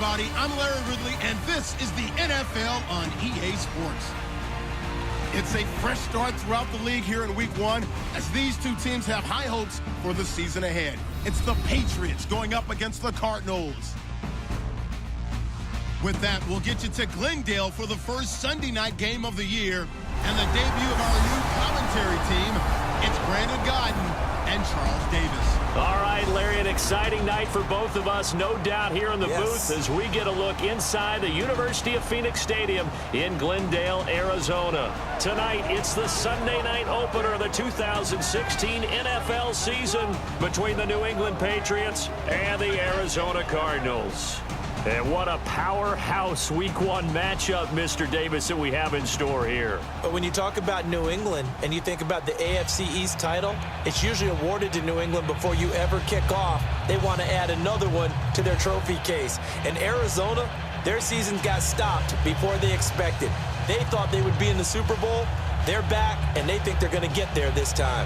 everybody. I'm Larry Ridley, and this is the NFL on EA Sports. It's a fresh start throughout the league here in Week 1 as these two teams have high hopes for the season ahead. It's the Patriots going up against the Cardinals. With that, we'll get you to Glendale for the first Sunday night game of the year and the debut of our new commentary team. It's Brandon Godden and Charles Davis. All right, Larry, an exciting night for both of us, no doubt, here in the booth as we get a look inside the University of Phoenix Stadium in Glendale, Arizona. Tonight, it's the Sunday night opener of the 2016 NFL season between the New England Patriots and the Arizona Cardinals. And what a powerhouse Week 1 matchup, Mr. Davis, that we have in store here. But when you talk about New England and you think about the AFC East title, it's usually awarded to New England before you ever kick off. They want to add another one to their trophy case. And Arizona, their season got stopped before they expected. They thought they would be in the Super Bowl. They're back, and they think they're going to get there this time.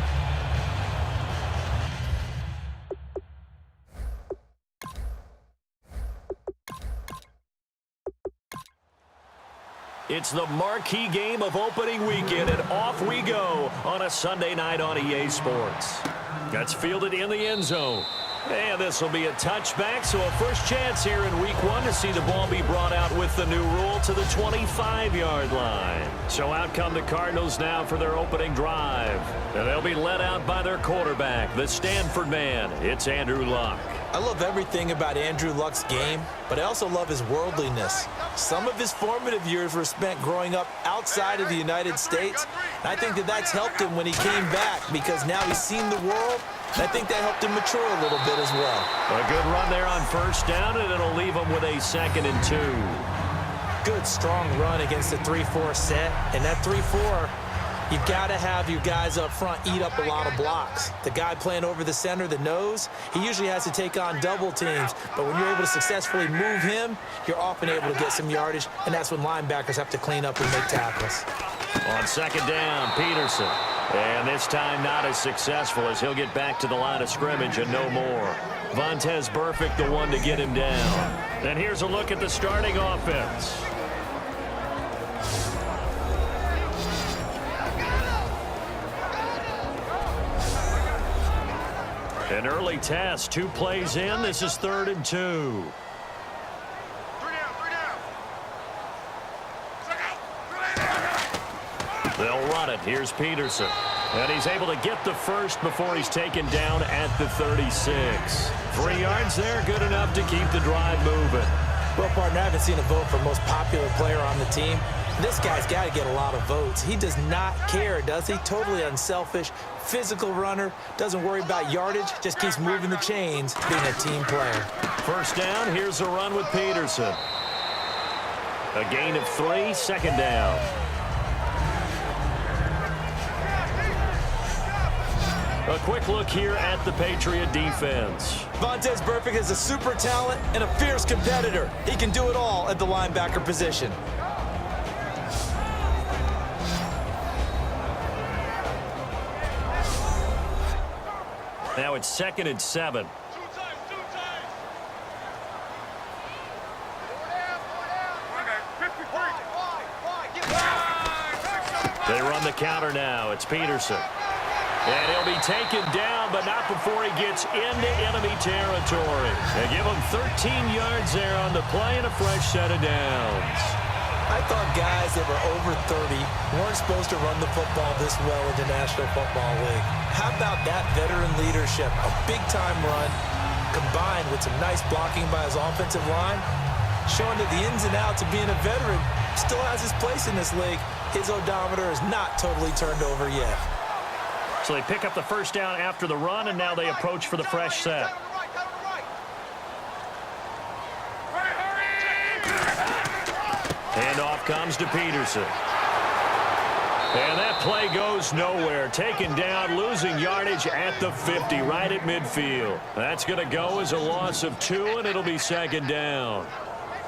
It's the marquee game of opening weekend, and off we go on a Sunday night on EA Sports. That's fielded in the end zone. And this will be a touchback, so a first chance here in Week 1 to see the ball be brought out with the new rule to the 25-yard line. So out come the Cardinals now for their opening drive. And they'll be led out by their quarterback, the Stanford man. It's Andrew Luck. I love everything about Andrew Luck's game, but I also love his worldliness. Some of his formative years were spent growing up outside of the United States, and I think that that's helped him when he came back because now he's seen the world, and I think that helped him mature a little bit as well. A good run there on first down, and it'll leave him with a 2nd and 2. Good, strong run against the 3-4 set, and that 3-4, you've got to have your guys up front eat up a lot of blocks. The guy playing over the center, the nose, he usually has to take on double teams. But when you're able to successfully move him, you're often able to get some yardage, and that's when linebackers have to clean up and make tackles. On 2nd down, Peterson. And this time not as successful as he'll get back to the line of scrimmage and no more. Vontaze Burfict the one to get him down. And here's a look at the starting offense. An early test, 2 plays in. This is 3rd and 2. They'll run it. Here's Peterson. And he's able to get the first before he's taken down at the 36. 3 yards there, good enough to keep the drive moving. Well, partner, I haven't seen a vote for most popular player on the team. This guy's got to get a lot of votes. He does not care, does he? Totally unselfish, physical runner, doesn't worry about yardage, just keeps moving the chains, being a team player. First down, here's a run with Peterson. A gain of 3, 2nd down. A quick look here at the Patriot defense. Vontaze Burfict is a super talent and a fierce competitor. He can do it all at the linebacker position. Now it's 2nd and 7. They run the counter now. It's Peterson. And he'll be taken down, but not before he gets into enemy territory. They give him 13 yards there on the play and a fresh set of downs. I thought guys that were over 30 weren't supposed to run the football this well in the National Football League. How about that veteran leadership? A big-time run combined with some nice blocking by his offensive line, showing that the ins and outs of being a veteran still has his place in this league. His odometer is not totally turned over yet. So they pick up the first down after the run, and now they approach for the fresh set. Handoff comes to Peterson. And that play goes nowhere. Taken down, losing yardage at the 50, right at midfield. That's going to go as a loss of 2, and it'll be 2nd down.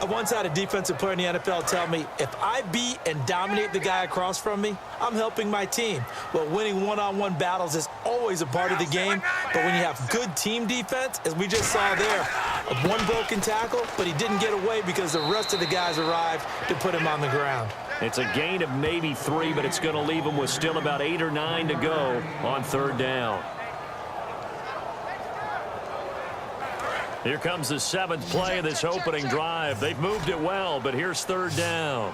I once had a defensive player in the NFL tell me, if I beat and dominate the guy across from me, I'm helping my team. Well, winning one-on-one battles is always a part of the game, But when you have good team defense, as we just saw there, one broken tackle, but he didn't get away because the rest of the guys arrived to put him on the ground. It's a gain of maybe 3, but it's going to leave them with still about 8 or 9 to go on 3rd down. Here comes the 7th play of this opening drive. They've moved it well, but here's 3rd down.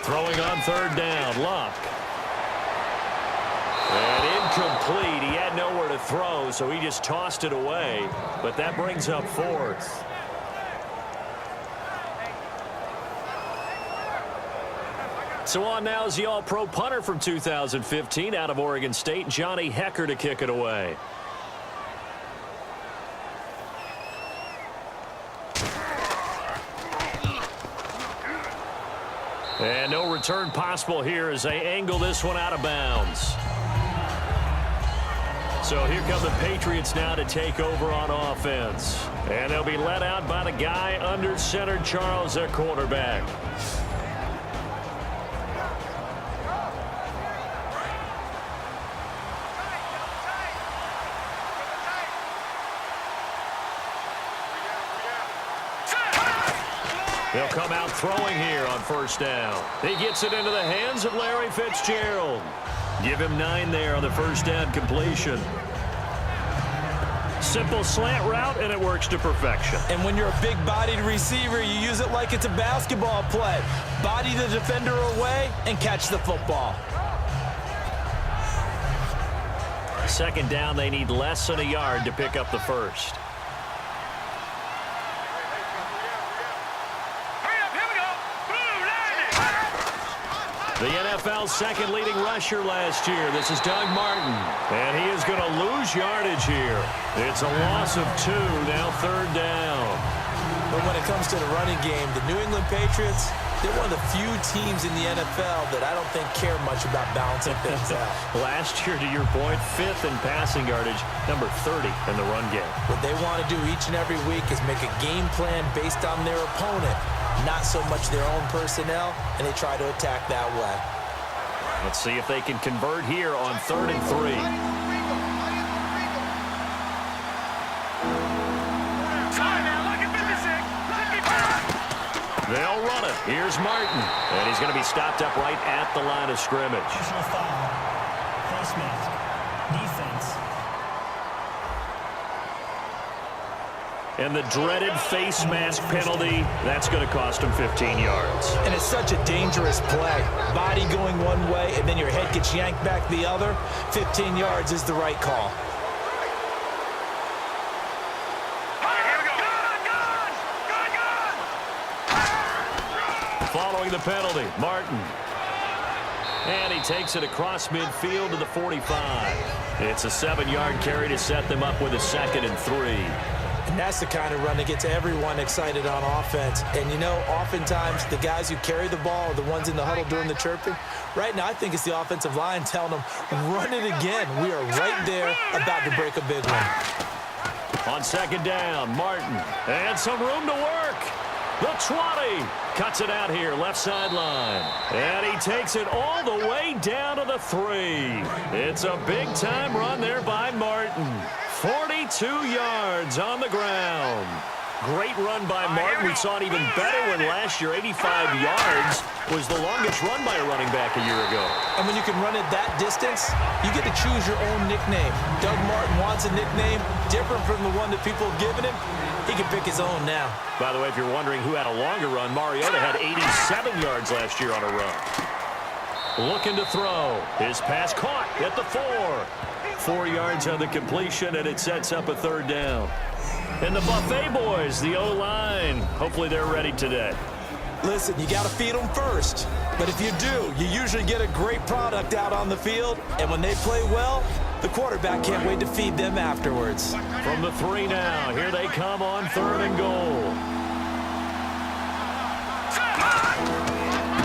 Throwing on 3rd down, Luck. And incomplete. He had nowhere to throw, so he just tossed it away. But that brings up 4th. So on now is the All-Pro punter from 2015 out of Oregon State, Johnny Hecker, to kick it away. And no return possible here as they angle this one out of bounds. So here come the Patriots now to take over on offense. And they'll be led out by the guy under center, Charles, their quarterback. They'll come out throwing here on 1st down. He gets it into the hands of Larry Fitzgerald. Give him 9 there on the 1st down completion. Simple slant route, and it works to perfection. And when you're a big-bodied receiver, you use it like it's a basketball play. Body the defender away and catch the football. 2nd down, they need less than a yard to pick up the 1st. The NFL's 2nd leading rusher last year. This is Doug Martin. And he is going to lose yardage here. It's a loss of 2, now 3rd down. But when it comes to the running game, the New England Patriots, they're one of the few teams in the NFL that I don't think care much about balancing things out. Last year, to your point, 5th in passing yardage, number 30 in the run game. What they want to do each and every week is make a game plan based on their opponent, not so much their own personnel, and they try to attack that way. Let's see if they can convert here on 3rd and 3. They'll run it. Here's Martin. And he's going to be stopped up right at the line of scrimmage. Personal foul. Face mask. Defense. And the dreaded face mask penalty, that's going to cost him 15 yards. And it's such a dangerous play. Body going one way, and then your head gets yanked back the other. 15 yards is the right call. Following the penalty, Martin. And he takes it across midfield to the 45. It's a 7-yard carry to set them up with a 2nd and 3. And that's the kind of run that gets everyone excited on offense. And, you know, oftentimes the guys who carry the ball are the ones in the huddle doing the chirping. Right now, I think it's the offensive line telling them, run it again. We are right there about to break a big one. On 2nd down, Martin. And some room to work. The 20 cuts it out here, left sideline. And he takes it all the way down to the 3. It's a big-time run there by Martin. 42 yards on the ground. Great run by Martin. We saw it even better when last year 85 yards was the longest run by a running back a year ago. And when you can run it that distance, you get to choose your own nickname. Doug Martin wants a nickname different from the one that people have given him. He can pick his own now. By the way, if you're wondering who had a longer run, Mariota had 87 yards last year on a run. Looking to throw. His pass caught at the 4. 4 yards on the completion, and it sets up a 3rd down. And the Buffet boys, the O-line, hopefully they're ready today. Listen, you got to feed them first. But if you do, you usually get a great product out on the field. And when they play well, the quarterback can't wait to feed them afterwards. From the 3 now, here they come on 3rd and goal.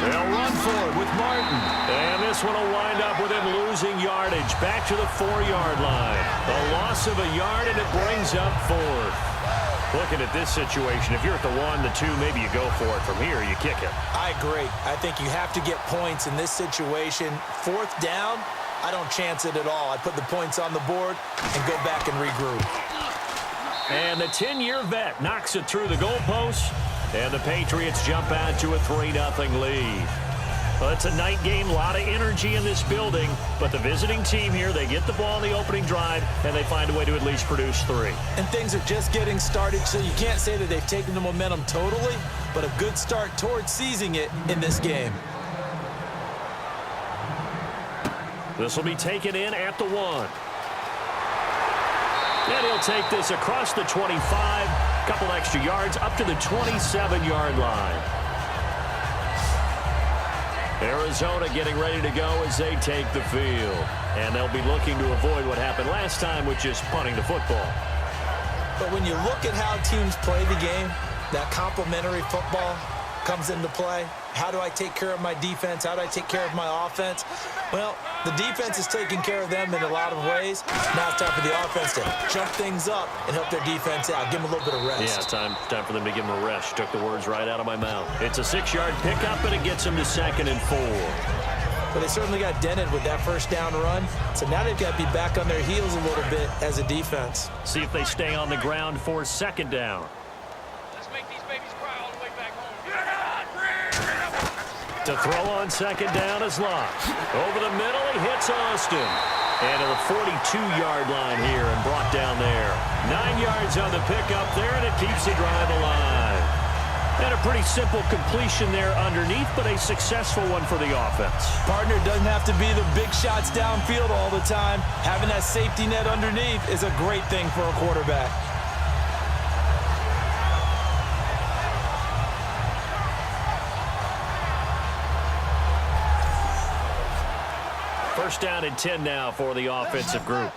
They'll run for it with Martin. And this one will wind up with him losing yardage back to the 4-yard line. A loss of a yard, and it brings up 4th. Looking at this situation, if you're at the 1, the 2, maybe you go for it. From here, you kick it. I agree. I think you have to get points in this situation. 4th down, I don't chance it at all. I put the points on the board and go back and regroup. And the 10-year vet knocks it through the goalpost, and the Patriots jump out to a 3-0 lead. Well, it's a night game, a lot of energy in this building, but the visiting team here, they get the ball in the opening drive, and they find a way to at least produce 3. And things are just getting started, so you can't say that they've taken the momentum totally, but a good start towards seizing it in this game. This will be taken in at the 1. And he'll take this across the 25, couple extra yards up to the 27-yard line. Arizona getting ready to go as they take the field. And they'll be looking to avoid what happened last time, which is punting the football. But when you look at how teams play the game, that complementary football comes into play. How do I take care of my defense? How do I take care of my offense? Well, the defense is taking care of them in a lot of ways. Now it's time for the offense to jump things up and help their defense out. Give them a little bit of rest. Yeah, time for them to give them a rest. Took the words right out of my mouth. It's a 6-yard pickup, and it gets them to 2nd and 4. But they certainly got dented with that first down run. So now they've got to be back on their heels a little bit as a defense. See if they stay on the ground for 2nd down. Let's make these babies cry all the way back home. To throw on 2nd down is Locke. Over the middle, he hits Austin. And to the 42-yard line here and brought down there. 9 yards on the pickup there, and it keeps the drive alive. And a pretty simple completion there underneath, but a successful one for the offense. Partner doesn't have to be the big shots downfield all the time. Having that safety net underneath is a great thing for a quarterback. First down and 10 now for the offensive group.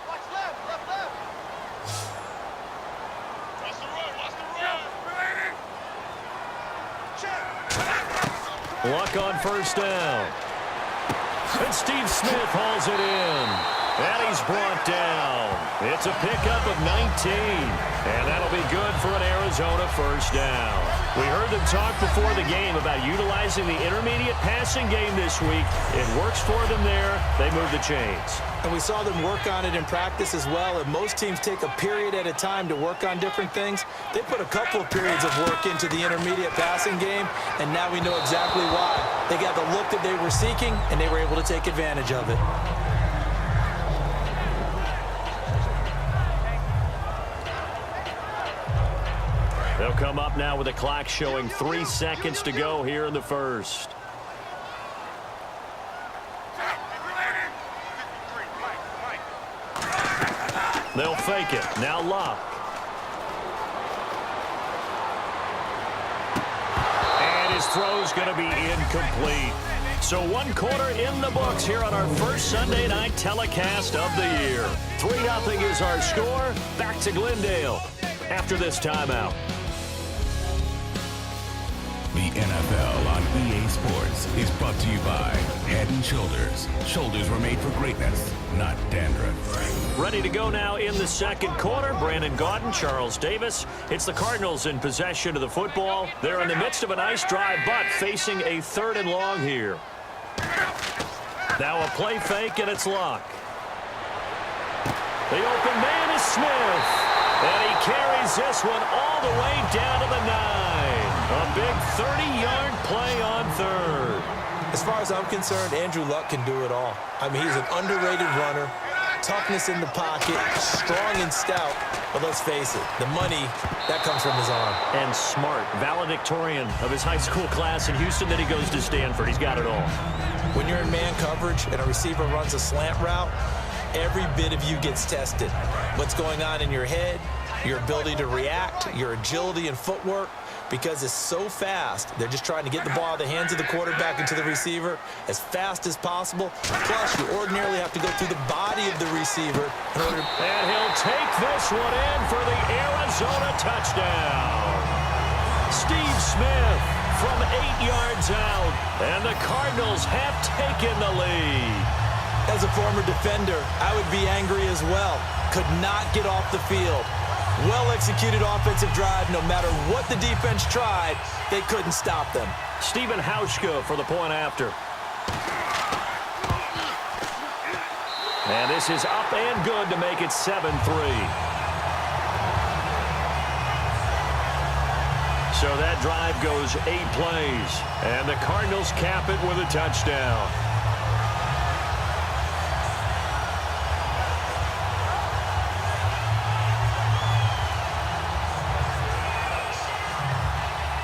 Luck on first down. And Steve Smith hauls it in. And he's brought down. It's a pickup of 19. And that'll be good for an Arizona first down. We heard them talk before the game about utilizing the intermediate passing game this week. It works for them there. They move the chains. And we saw them work on it in practice as well. And most teams take a period at a time to work on different things. They put a couple of periods of work into the intermediate passing game, and now we know exactly why. They got the look that they were seeking, and they were able to take advantage of it. They'll come up now with the clock showing 3 seconds to go here in the first. They'll fake it. Now Locke. And his throw's going to be incomplete. So 1 quarter in the books here on our first Sunday night telecast of the year. 3-0 is our score. Back to Glendale after this timeout. The NFL on EA Sports is brought to you by Head & Shoulders. Shoulders were made for greatness, not dandruff. Ready to go now in the second quarter. Brandon Gaudin, Charles Davis. It's the Cardinals in possession of the football. They're in the midst of a nice drive, but facing a 3rd and long here. Now a play fake, and it's Locke. The open man is Smith. And he carries this one all the way down to the 9. A big 30-yard play on 3rd. As far as I'm concerned, Andrew Luck can do it all. I mean, he's an underrated runner, toughness in the pocket, strong and stout. But let's face it, the money, that comes from his arm. And smart, valedictorian of his high school class in Houston, then he goes to Stanford. He's got it all. When you're in man coverage and a receiver runs a slant route, every bit of you gets tested. What's going on in your head, your ability to react, your agility and footwork, because it's so fast. They're just trying to get the ball out of the hands of the quarterback into the receiver as fast as possible. Plus, you ordinarily have to go through the body of the receiver in order to... And he'll take this one in for the Arizona touchdown. Steve Smith from 8 yards out, and the Cardinals have taken the lead. As a former defender, I would be angry as well. Could not get off the field. Well-executed offensive drive. No matter what the defense tried, they couldn't stop them. Stephen Hauschka for the point after. And this is up and good to make it 7-3. So that drive goes 8 plays. And the Cardinals cap it with a touchdown.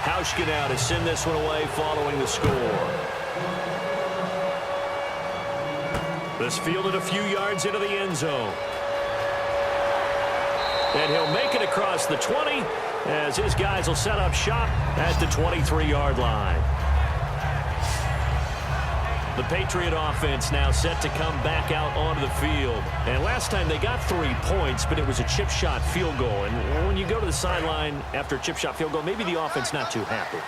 Hauschka now to send this one away following the score. This fielded a few yards into the end zone. And he'll make it across the 20 as his guys will set up shop at the 23-yard line. The Patriot offense now set to come back out onto the field. And last time they got 3 points, but it was a chip shot field goal. And when you go to the sideline after a chip shot field goal, maybe the offense not too happy.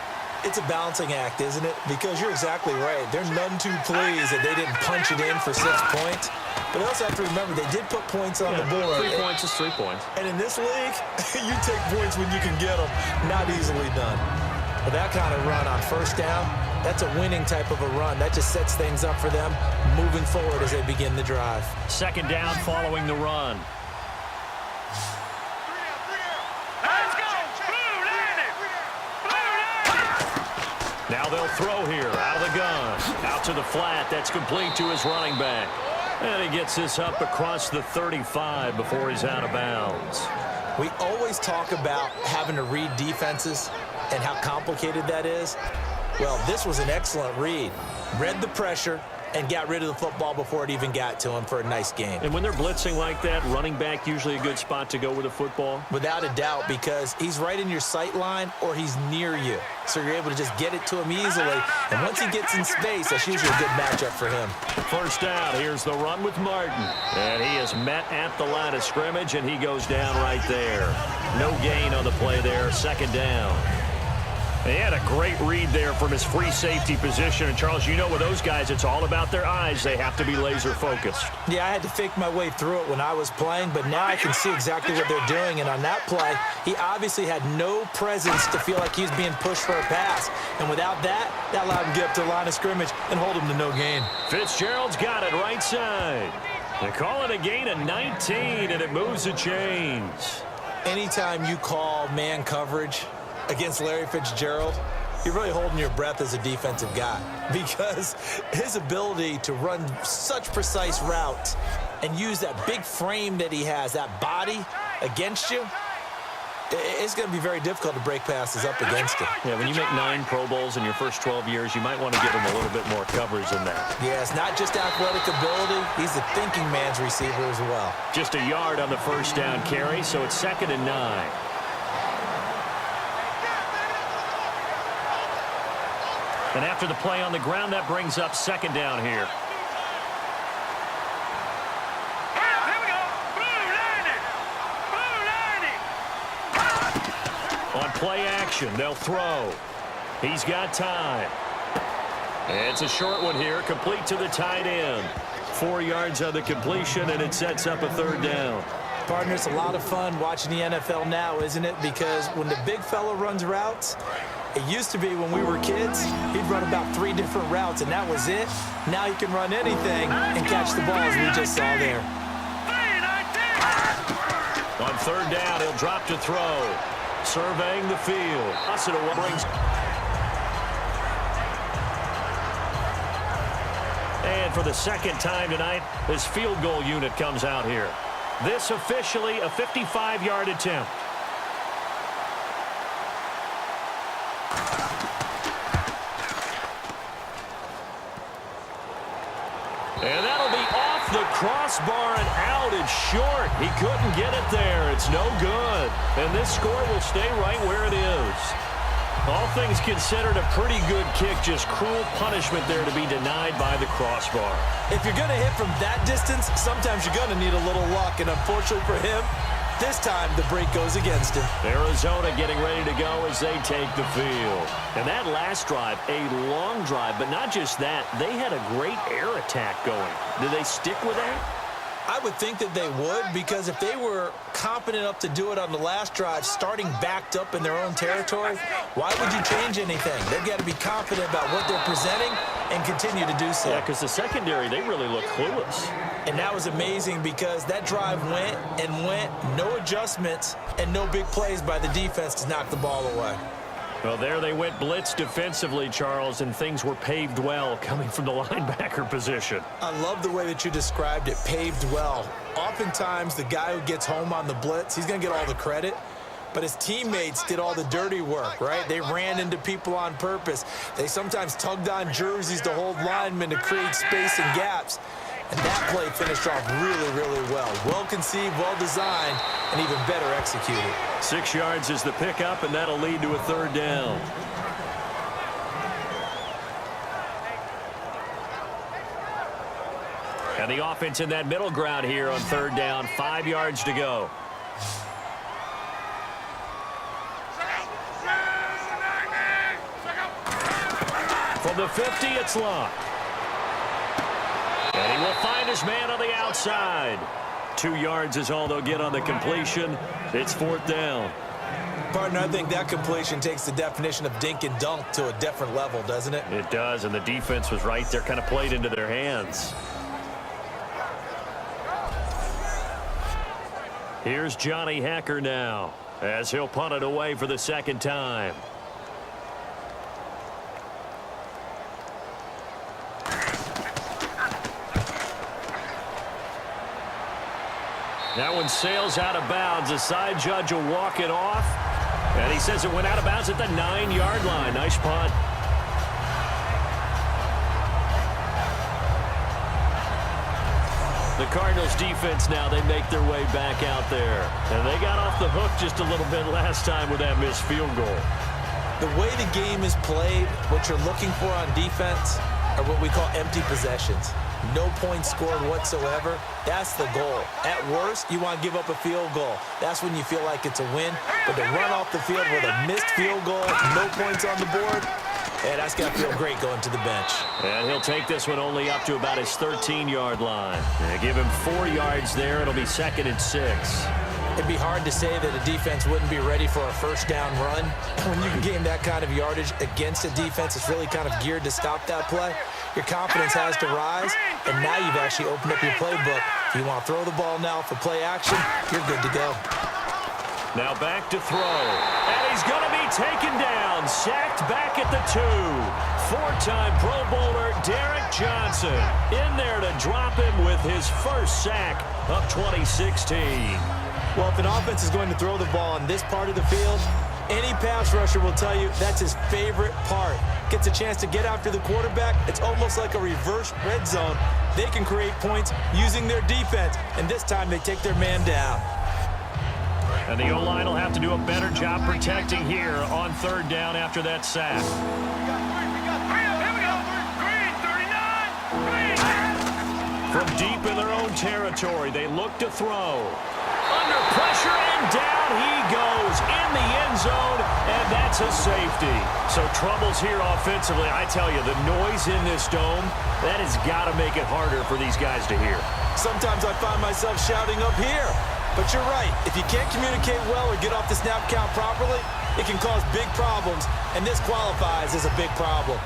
It's a balancing act, isn't it? Because you're exactly right. They're none too pleased that they didn't punch it in for 6 points. But they also have to remember they did put points on the board. 3 points is 3 points. And in this league, you take points when you can get them. Not easily done. But that kind of run on first down, that's a winning type of a run. That just sets things up for them moving forward as they begin the drive. Second down following the run. Let's go! Blue landed! Now they'll throw here out of the gun. Out to the flat. That's complete to his running back. And he gets this up across the 35 before he's out of bounds. We always talk about having to read defenses and how complicated that is. Well, this was an excellent read. Read the pressure and got rid of the football before it even got to him for a nice game. And when they're blitzing like that, running back usually a good spot to go with the football? Without a doubt, because he's right in your sight line or he's near you. So you're able to just get it to him easily. And once he gets in space, that's usually a good matchup for him. First down, here's the run with Martin. And he is met at the line of scrimmage, and he goes down right there. No gain on the play there, second down. He had a great read there from his free safety position. And, Charles, you know with those guys, it's all about their eyes. They have to be laser focused. Yeah, I had to fake my way through it when I was playing, but now I can see exactly what they're doing. And on that play, he obviously had no presence to feel like he was being pushed for a pass. And without that, that allowed him to get up to the line of scrimmage and hold him to no gain. Fitzgerald's got it right side. They call it a gain of 19, and it moves the chains. Anytime you call man coverage against Larry Fitzgerald, you're really holding your breath as a defensive guy, because his ability to run such precise routes and use that big frame that he has, that body against you, it's going to be very difficult to break passes up against him. Yeah, when you make 9 Pro Bowls in your first 12 years, you might want to give him a little bit more coverage than that. Yeah, it's not just athletic ability. He's a thinking man's receiver as well. Just a yard on the first down carry, so it's 2nd and 9. And after the play on the ground, that brings up 2nd down here. Here we go! Blue landed! Blue landed! On play action, they'll throw. He's got time. It's a short one here, complete to the tight end. 4 yards on the completion, and it sets up a 3rd down. Partner, it's a lot of fun watching the NFL now, isn't it? Because when the big fella runs routes, it used to be when we were kids, he'd run about 3 different routes, and that was it. Now he can run anything and catch the ball, as we just saw there. On 3rd down, he'll drop to throw. Surveying the field. Brings. And for the 2nd time tonight, his field goal unit comes out here. This officially a 55-yard attempt. And that'll be off the crossbar and out. It's short. He couldn't get it there. It's no good. And this score will stay right where it is. All things considered, a pretty good kick. Just cruel punishment there to be denied by the crossbar. If you're going to hit from that distance, sometimes you're going to need a little luck. And unfortunately for him, this time the break goes against him. Arizona getting ready to go as they take the field. And that last drive, a long drive, but not just that. They had a great air attack going. Did they stick with that? I would think that they would, because if they were confident enough to do it on the last drive, starting backed up in their own territory, why would you change anything? They've got to be confident about what they're presenting and continue to do so. Yeah, because the secondary, they really look clueless. And that was amazing because that drive went and went, no adjustments and no big plays by the defense to knock the ball away. Well, there they went blitz defensively, Charles, and things were paved well coming from the linebacker position. I love the way that you described it, paved well. Oftentimes, the guy who gets home on the blitz, he's going to get all the credit. But his teammates did all the dirty work, right? They ran into people on purpose. They sometimes tugged on jerseys to hold linemen to create space and gaps. And that play finished off really, really well. Well-conceived, well-designed, and even better executed. 6 yards is the pickup, and that'll lead to a third down. And the offense in that middle ground here on third down, 5 yards to go. From the 50, it's locked. And he will find his man on the outside. 2 yards is all they'll get on the completion. It's fourth down. Partner, I think that completion takes the definition of dink and dunk to a different level, doesn't it? It does, and the defense was right there, kind of played into their hands. Here's Johnny Hacker now, as he'll punt it away for the second time. That one sails out of bounds. The side judge will walk it off. And he says it went out of bounds at the 9-yard line. Nice punt. The Cardinals defense now, they make their way back out there. And they got off the hook just a little bit last time with that missed field goal. The way the game is played, what you're looking for on defense are what we call empty possessions. No points scored whatsoever. That's the goal. At worst, you want to give up a field goal. That's when you feel like it's a win. But to run off the field with a missed field goal, no points on the board, that's got to feel great going to the bench. And he'll take this one only up to about his 13-yard line. Give him 4 yards there. It'll be 2nd and 6. It'd be hard to say that a defense wouldn't be ready for a first down run. When you can gain that kind of yardage against a defense, it's really kind of geared to stop that play. Your confidence has to rise, and now you've actually opened up your playbook. If you want to throw the ball now for play action, you're good to go. Now back to throw. And he's going to be taken down. Sacked back at the 2. 4-time Pro Bowler Derek Johnson in there to drop him with his first sack of 2016. Well, if an offense is going to throw the ball on this part of the field, any pass rusher will tell you that's his favorite part. Gets a chance to get after the quarterback. It's almost like a reverse red zone. They can create points using their defense, and this time they take their man down. And the O-line will have to do a better job protecting here on third down after that sack. From deep in their own territory, they look to throw. Under pressure, and down he goes in the end zone, and that's a safety. So troubles here offensively. I tell you, the noise in this dome, that has got to make it harder for these guys to hear. Sometimes I find myself shouting up here. But you're right. If you can't communicate well or get off the snap count properly, it can cause big problems, and this qualifies as a big problem.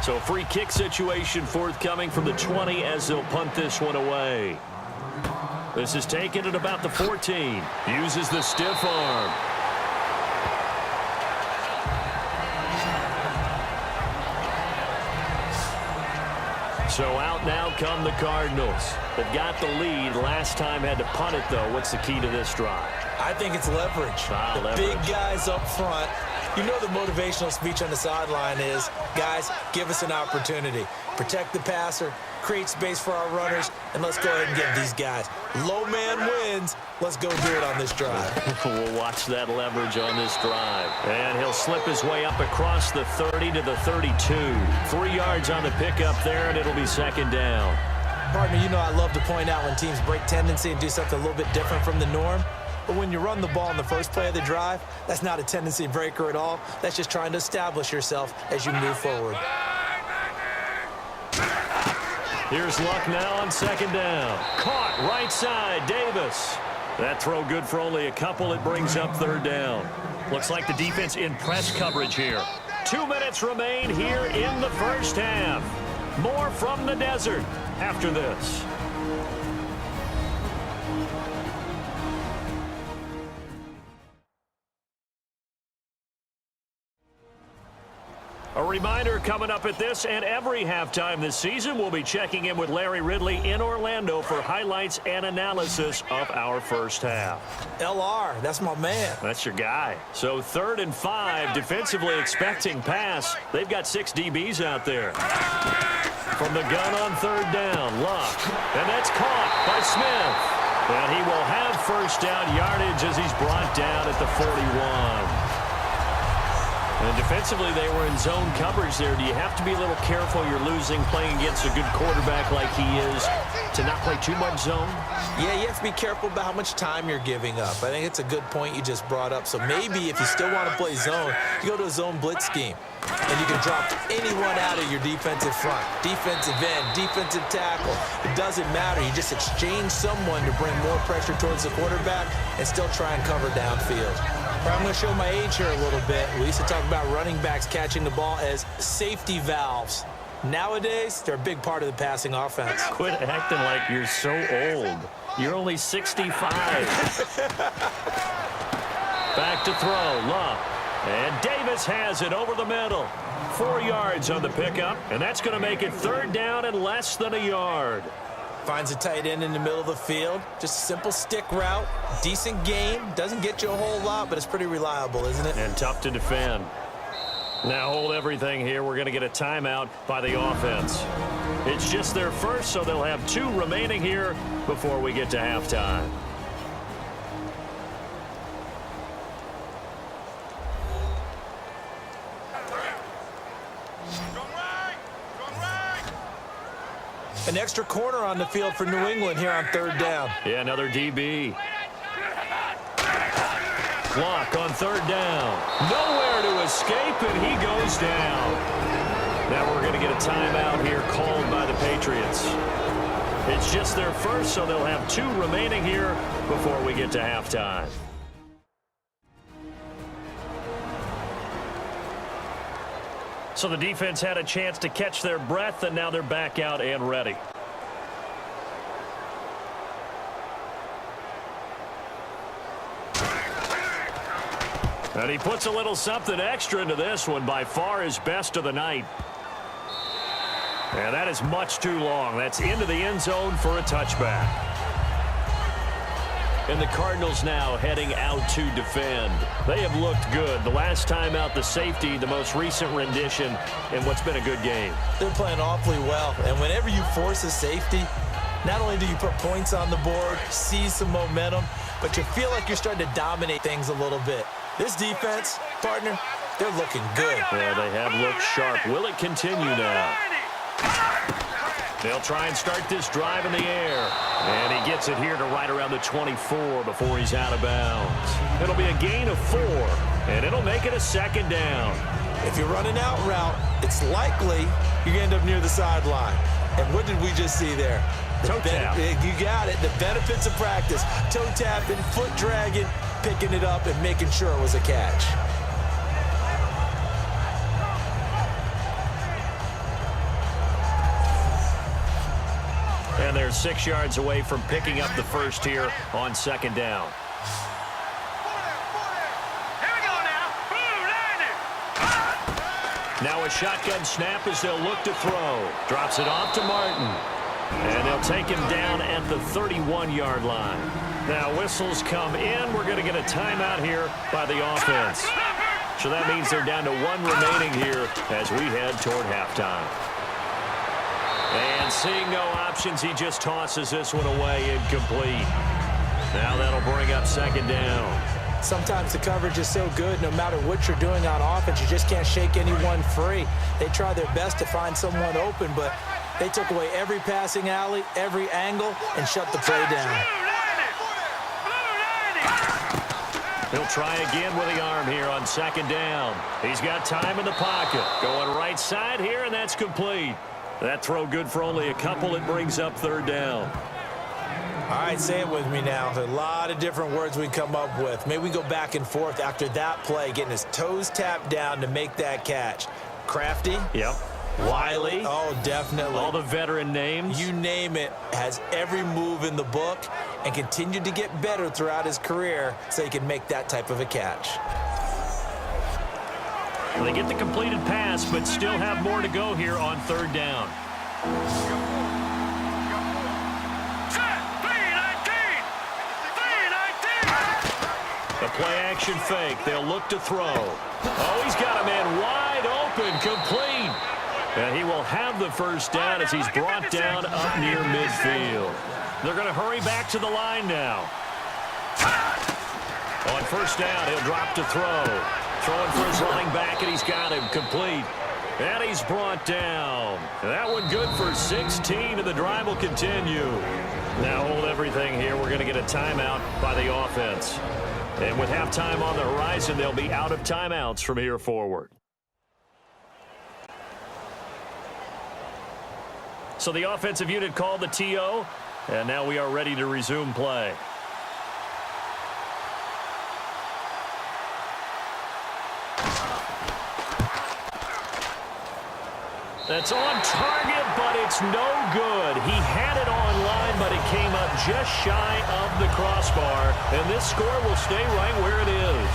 So free kick situation forthcoming from the 20 as they'll punt this one away. This is taken at about the 14. Uses the stiff arm. So out now come the Cardinals. They've got the lead. Last time had to punt it, though. What's the key to this drive? I think it's leverage. The big guys up front. You know the motivational speech on the sideline is, guys, give us an opportunity. Protect the passer, create space for our runners, and let's go ahead and give these guys. Low man wins. Let's go do it on this drive. We'll watch that leverage on this drive. And he'll slip his way up across the 30 to the 32. 3 yards on the pickup there, and it'll be second down. Partner, you know I love to point out when teams break tendency and do something a little bit different from the norm. But when you run the ball in the first play of the drive, that's not a tendency breaker at all. That's just trying to establish yourself as you move forward. Here's Luck now on second down. Caught right side, Davis. That throw good for only a couple. It brings up third down. Looks like the defense in press coverage here. 2 minutes remain here in the first half. More from the desert after this. A reminder coming up at this and every halftime this season, we'll be checking in with Larry Ridley in Orlando for highlights and analysis of our first half. LR, that's my man. That's your guy. So 3rd and 5, defensively expecting pass. They've got 6 DBs out there. From the gun on 3rd down, Luck. And that's caught by Smith. And he will have first down yardage as he's brought down at the 41. And defensively, they were in zone coverage there. Do you have to be a little careful? You're losing playing against a good quarterback like he is to not play too much zone? Yeah, you have to be careful about how much time you're giving up. I think it's a good point you just brought up. So maybe if you still want to play zone, you go to a zone blitz scheme. And you can drop anyone out of your defensive front. Defensive end, defensive tackle. It doesn't matter. You just exchange someone to bring more pressure towards the quarterback and still try and cover downfield. I'm going to show my age here a little bit. We used to talk about running backs catching the ball as safety valves. Nowadays, they're a big part of the passing offense. Quit acting like you're so old. You're only 65. Back to throw, Luck. And Davis has it over the middle. 4 yards on the pickup, and that's going to make it 3rd down and less than a yard. Finds a tight end in the middle of the field. Just a simple stick route. Decent game. Doesn't get you a whole lot, but it's pretty reliable, isn't it? And tough to defend. Now hold everything here. We're going to get a timeout by the offense. It's just their first, so they'll have 2 remaining here before we get to halftime. An extra corner on the field for New England here on 3rd down. Yeah, another DB. Luck on 3rd down. Nowhere to escape, and he goes down. Now we're going to get a timeout here called by the Patriots. It's just their first, so they'll have 2 remaining here before we get to halftime. So the defense had a chance to catch their breath, and now they're back out and ready. And he puts a little something extra into this one, by far his best of the night. And that is much too long. That's into the end zone for a touchback. And the Cardinals now heading out to defend. They have looked good. The last time out, the safety, the most recent rendition, in what's been a good game. They're playing awfully well. And whenever you force a safety, not only do you put points on the board, seize some momentum, but you feel like you're starting to dominate things a little bit. This defense, partner, they're looking good. Yeah, they have looked sharp. Will it continue now? They'll try and start this drive in the air. And he gets it here to right around the 24 before he's out of bounds. It'll be a gain of 4, and it'll make it a 2nd down. If you're running out route, it's likely you're going to end up near the sideline. And what did we just see there? Toe tap. You got it. The benefits of practice. Toe tapping, foot dragging, picking it up, and making sure it was a catch. And they're 6 yards away from picking up the first here on 2nd down. Here we go now. Boom, landed. Now a shotgun snap as they'll look to throw. Drops it off to Martin. And they'll take him down at the 31-yard line. Now whistles come in. We're going to get a timeout here by the offense. So that means they're down to 1 remaining here as we head toward halftime. And seeing no options, he just tosses this one away incomplete. Now that'll bring up 2nd down. Sometimes the coverage is so good, no matter what you're doing on offense, you just can't shake anyone free. They try their best to find someone open, but they took away every passing alley, every angle, and shut the play down. He'll try again with the arm here on 2nd down. He's got time in the pocket. Going right side here, and that's complete. That throw good for only a couple. It brings up third down. All right, say it with me now. There's a lot of different words we come up with. Maybe we go back and forth after that play, getting his toes tapped down to make that catch. Crafty? Yep. Wiley? Oh, definitely. All the veteran names? You name it. Has every move in the book and continued to get better throughout his career so he can make that type of a catch. They get the completed pass, but still have more to go here on third down. The play-action fake. They'll look to throw. Oh, he's got a man wide open, complete. And he will have the first down as he's brought down up near midfield. They're going to hurry back to the line now. On first down, he'll drop to throw. Throwing for his running back, and he's got him complete. And he's brought down. That one good for 16, and the drive will continue. Now hold everything here. We're going to get a timeout by the offense. And with halftime on the horizon, they'll be out of timeouts from here forward. So the offensive unit called the TO, and now we are ready to resume play. That's on target, but it's no good. He had it on line, but it came up just shy of the crossbar. And this score will stay right where it is.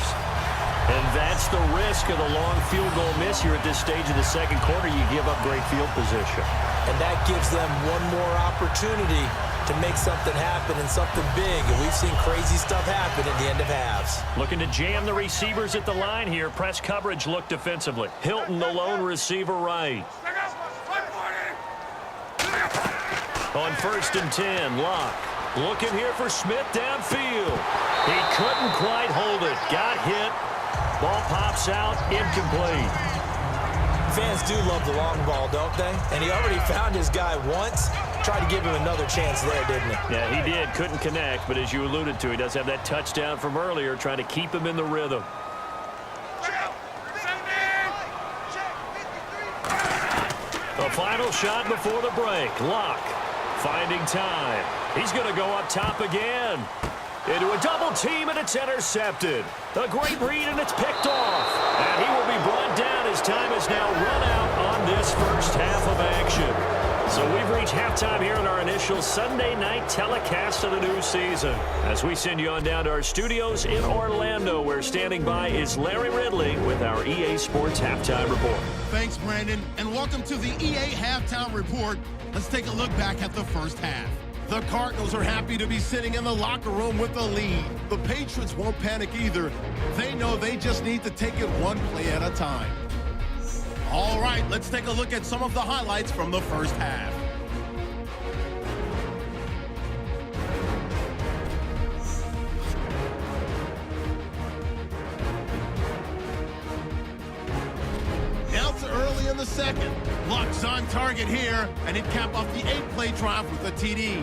And that's the risk of the long field goal miss here at this stage of the second quarter. You give up great field position. And that gives them one more opportunity to make something happen and something big. And we've seen crazy stuff happen at the end of halves. Looking to jam the receivers at the line here. Press coverage look defensively. Hilton, the lone receiver right. On 1st and 10, Locke. Looking here for Smith downfield. He couldn't quite hold it. Got hit. Ball pops out. Incomplete. Fans do love the long ball, don't they? And he already found his guy once. Tried to give him another chance there, didn't he? Yeah, he did. Couldn't connect, but as you alluded to, he does have that touchdown from earlier, trying to keep him in the rhythm. The final shot before the break. Locke finding time. He's going to go up top again. Into a double team, and it's intercepted. A great read, and it's picked off. And he will be brought down as time is now run out on this first half of action. So we've reached halftime here in our initial Sunday night telecast of the new season. As we send you on down to our studios in Orlando, where standing by is Larry Ridley with our EA Sports Halftime Report. Thanks, Brandon, and welcome to the EA Halftime Report. Let's take a look back at the first half. The Cardinals are happy to be sitting in the locker room with a lead. The Patriots won't panic either. They know they just need to take it one play at a time. All right, let's take a look at some of the highlights from the first half. Now to early in the second. Luck's on target here, and he'd cap off the 8-play drive with a TD.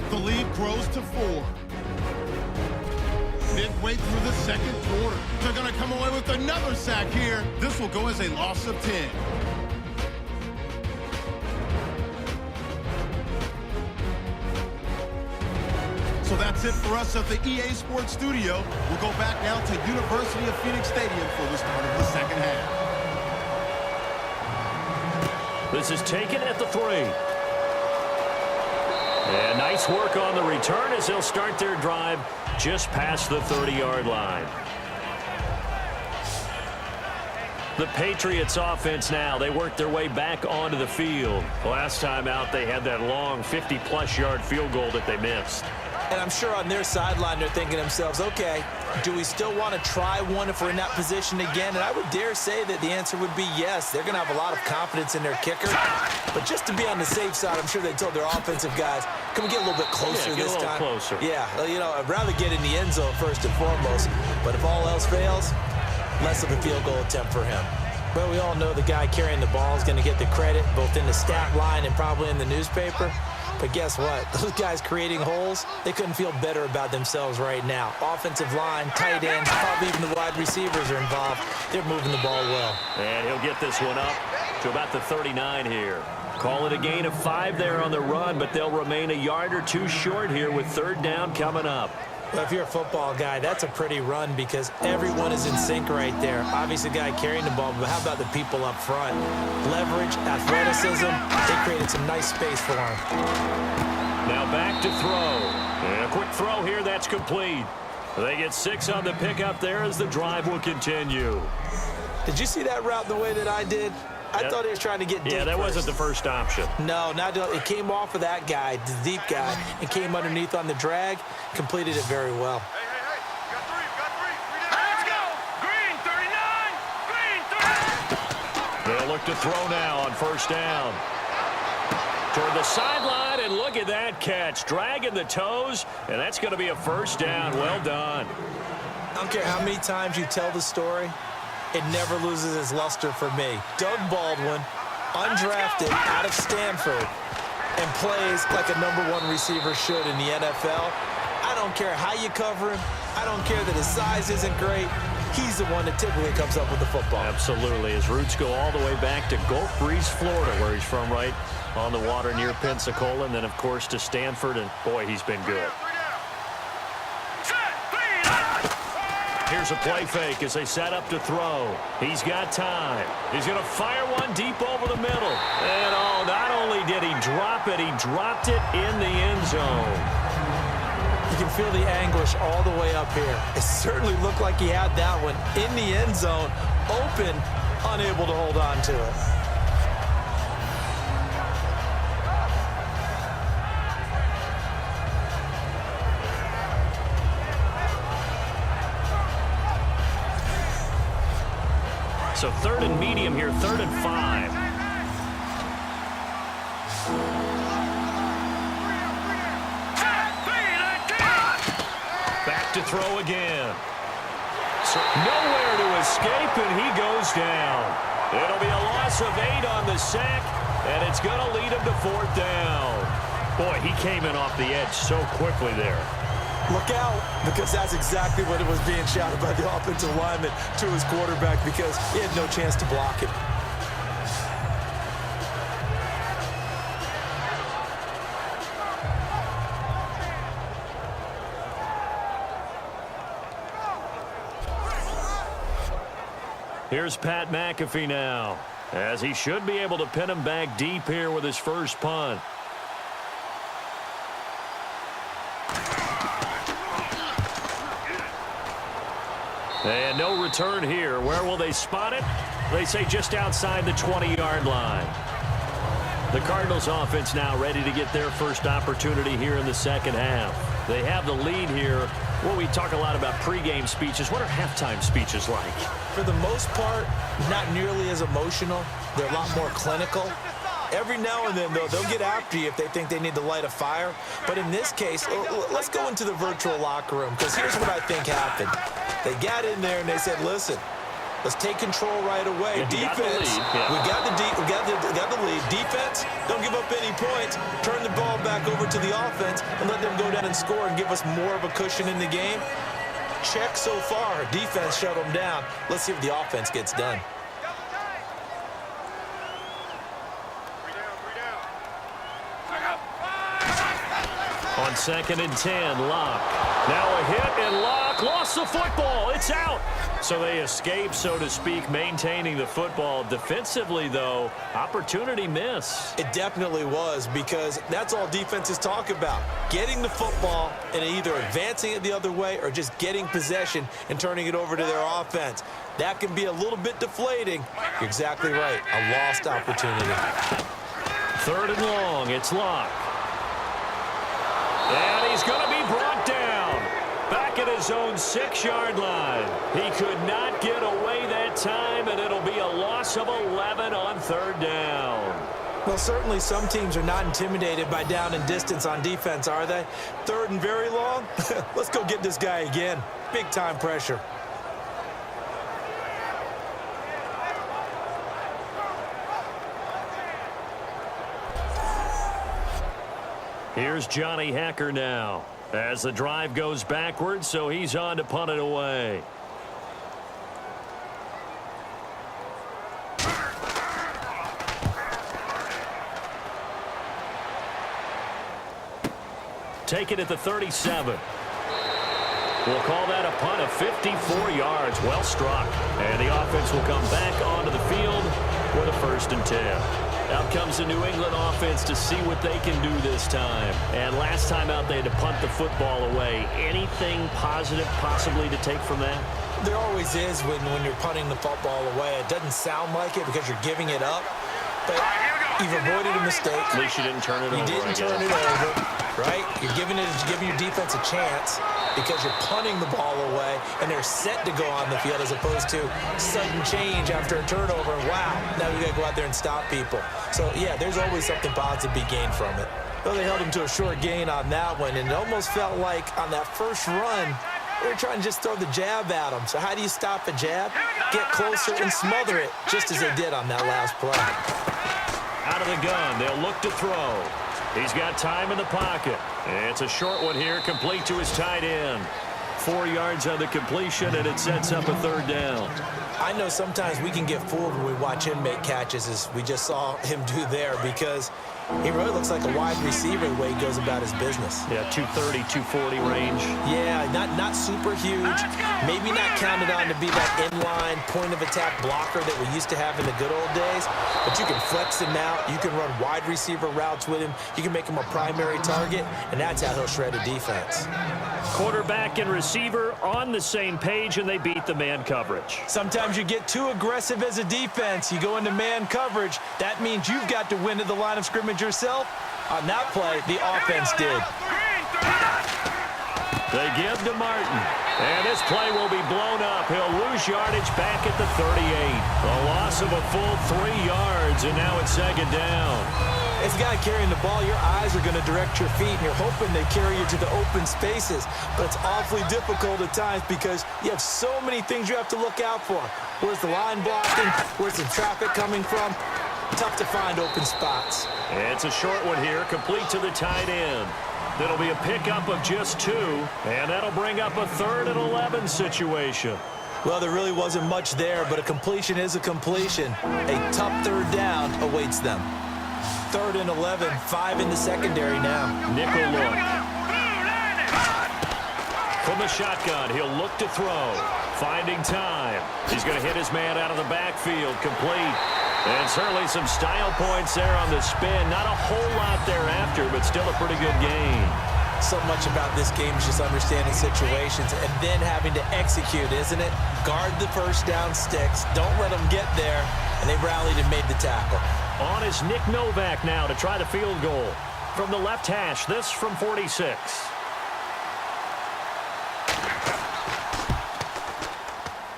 The lead grows to 4. Midway through the second quarter, they're going to come away with another sack here. This will go as a loss of 10. So that's it for us at the EA Sports Studio. We'll go back now to University of Phoenix Stadium for the start of the second half. This is taken at the 3. And nice work on the return as they'll start their drive just past the 30-yard line. The Patriots offense now, they work their way back onto the field. Last time out, they had that long 50-plus yard field goal that they missed. And I'm sure on their sideline they're thinking to themselves, okay, do we still want to try one if we're in that position again? And I would dare say that the answer would be yes. They're going to have a lot of confidence in their kicker. But just to be on the safe side, I'm sure they told their offensive guys, can we get a little bit closer this time? Closer. Yeah, you know, I'd rather get in the end zone first and foremost. But if all else fails, less of a field goal attempt for him. Well, we all know the guy carrying the ball is going to get the credit, both in the stat line and probably in the newspaper. But guess what? Those guys creating holes, they couldn't feel better about themselves right now. Offensive line, tight ends, probably even the wide receivers are involved. They're moving the ball well. And he'll get this one up to about the 39 here. Call it a gain of 5 there on the run, but they'll remain a yard or 2 short here with 3rd down coming up. Well, if you're a football guy, that's a pretty run because everyone is in sync right there. Obviously, the guy carrying the ball, but how about the people up front? Leverage, athleticism, they created some nice space for him. Now back to throw. And a quick throw here, that's complete. They get 6 on the pickup there as the drive will continue. Did you see that route the way that I did? I thought he was trying to get deep. Yeah, that wasn't the first option. No, it came off of that guy, the deep guy, and came underneath on the drag, completed it very well. Hey, got 3, got 3. Let's go. Green, 39, green, 39. They'll look to throw now on 1st down. Toward the sideline, and look at that catch. Dragging the toes, and that's going to be a 1st down. Well done. I don't care how many times you tell the story, it never loses its luster for me. Doug Baldwin, undrafted out of Stanford, and plays like a #1 receiver should in the NFL. I don't care how you cover him. I don't care that his size isn't great. He's the one that typically comes up with the football. Absolutely. His roots go all the way back to Gulf Breeze, Florida, where he's from, right on the water near Pensacola, and then, of course, to Stanford, and, boy, he's been good. Here's a play fake as they set up to throw. He's got time. He's going to fire one deep over the middle. And, oh, not only did he drop it, he dropped it in the end zone. You can feel the anguish all the way up here. It certainly looked like he had that one in the end zone, open, unable to hold on to it. So 3rd and medium here, 3rd and 5. Back to throw again. So nowhere to escape, and he goes down. It'll be a loss of 8 on the sack, and it's going to lead him to 4th down. Boy, he came in off the edge so quickly there. Look out, because that's exactly what it was being shouted by the offensive lineman to his quarterback because he had no chance to block it. Here's Pat McAfee now, as he should be able to pin him back deep here with his first punt. And no return here. Where will they spot it? They say just outside the 20-yard line. The Cardinals offense now ready to get their first opportunity here in the second half. They have the lead here. Well, we talk a lot about pregame speeches. What are halftime speeches like? For the most part, not nearly as emotional. They're a lot more clinical. Every now and then, though, they'll get after you if they think they need to light a fire. But in this case, let's go into the virtual locker room, because here's what I think happened. They got in there and they said, listen, let's take control right away. Defense, we got the lead. Defense, don't give up any points. Turn the ball back over to the offense and let them go down and score and give us more of a cushion in the game. Check so far. Defense shut them down. Let's see if the offense gets done. On 2nd and 10, Locke. Now a hit, and Locke lost the football. It's out. So they escape, so to speak, maintaining the football. Defensively, though, opportunity miss. It definitely was, because that's all defenses talk about. Getting the football and either advancing it the other way or just getting possession and turning it over to their offense. That can be a little bit deflating. You're exactly right. A lost opportunity. 3rd and long. It's Locke. And he's going to be brought down. Back at his own 6-yard line. He could not get away that time, and it'll be a loss of 11 on 3rd down. Well, certainly some teams are not intimidated by down and distance on defense, are they? 3rd and very long? Let's go get this guy again. Big-time pressure. Here's Johnny Hacker now as the drive goes backwards, so he's on to punt it away. take it at the 37. We'll call that a punt of 54 yards. Well struck. And the offense will come back onto the field with a 1st and 10. Out comes the New England offense to see what they can do this time. And last time out, they had to punt the football away. Anything positive possibly to take from that? There always is when you're punting the football away. It doesn't sound like it because you're giving it up. But you've avoided a mistake. At least you didn't turn it over. You didn't turn it over, right? You're giving your defense a chance because you're punting the ball away, and they're set to go on the field as opposed to sudden change after a turnover. Wow, now we got to go out there and stop people. So, yeah, there's always something positive to be gained from it. Well, they held him to a short gain on that one, and it almost felt like on that first run, they were trying to just throw the jab at him. So how do you stop a jab? Get closer and smother it, just as they did on that last play. Out of the gun, they'll look to throw. He's got time in the pocket. It's a short one here, complete to his tight end. 4 yards on the completion, and it sets up a 3rd down. I know sometimes we can get fooled when we watch him make catches, as we just saw him do there, because he really looks like a wide receiver the way he goes about his business. Yeah, 230, 240 range. Yeah, not super huge. Maybe not counted on to be that inline point-of-attack blocker that we used to have in the good old days. But you can flex him out. You can run wide receiver routes with him. You can make him a primary target, and that's how he'll shred a defense. Quarterback and receiver on the same page, and they beat the man coverage. Sometimes you get too aggressive as a defense. You go into man coverage. That means you've got to win at the line of scrimmage yourself. On that play, the offense did. They give to Martin. And this play will be blown up. He'll lose yardage back at the 38. A loss of a full 3 yards, and now it's 2nd down. As a guy carrying the ball, your eyes are going to direct your feet, and you're hoping they carry you to the open spaces. But it's awfully difficult at times because you have so many things you have to look out for. Where's the line blocking? Where's the traffic coming from? Tough to find open spots. It's a short one here, complete to the tight end. That'll be a pickup of just 2, and that'll bring up a 3rd and 11 situation. Well, there really wasn't much there, but a completion is a completion. A tough 3rd down awaits them. 3rd and 11, 5 in the secondary now. Nickel look. From the shotgun, he'll look to throw. Finding time. He's going to hit his man out of the backfield. Complete. And certainly some style points there on the spin. Not a whole lot thereafter, but still a pretty good game. So much about this game is just understanding situations and then having to execute, isn't it? Guard the first down sticks. Don't let them get there. And they rallied and made the tackle. On is Nick Novak now to try the field goal. From the left hash, this from 46.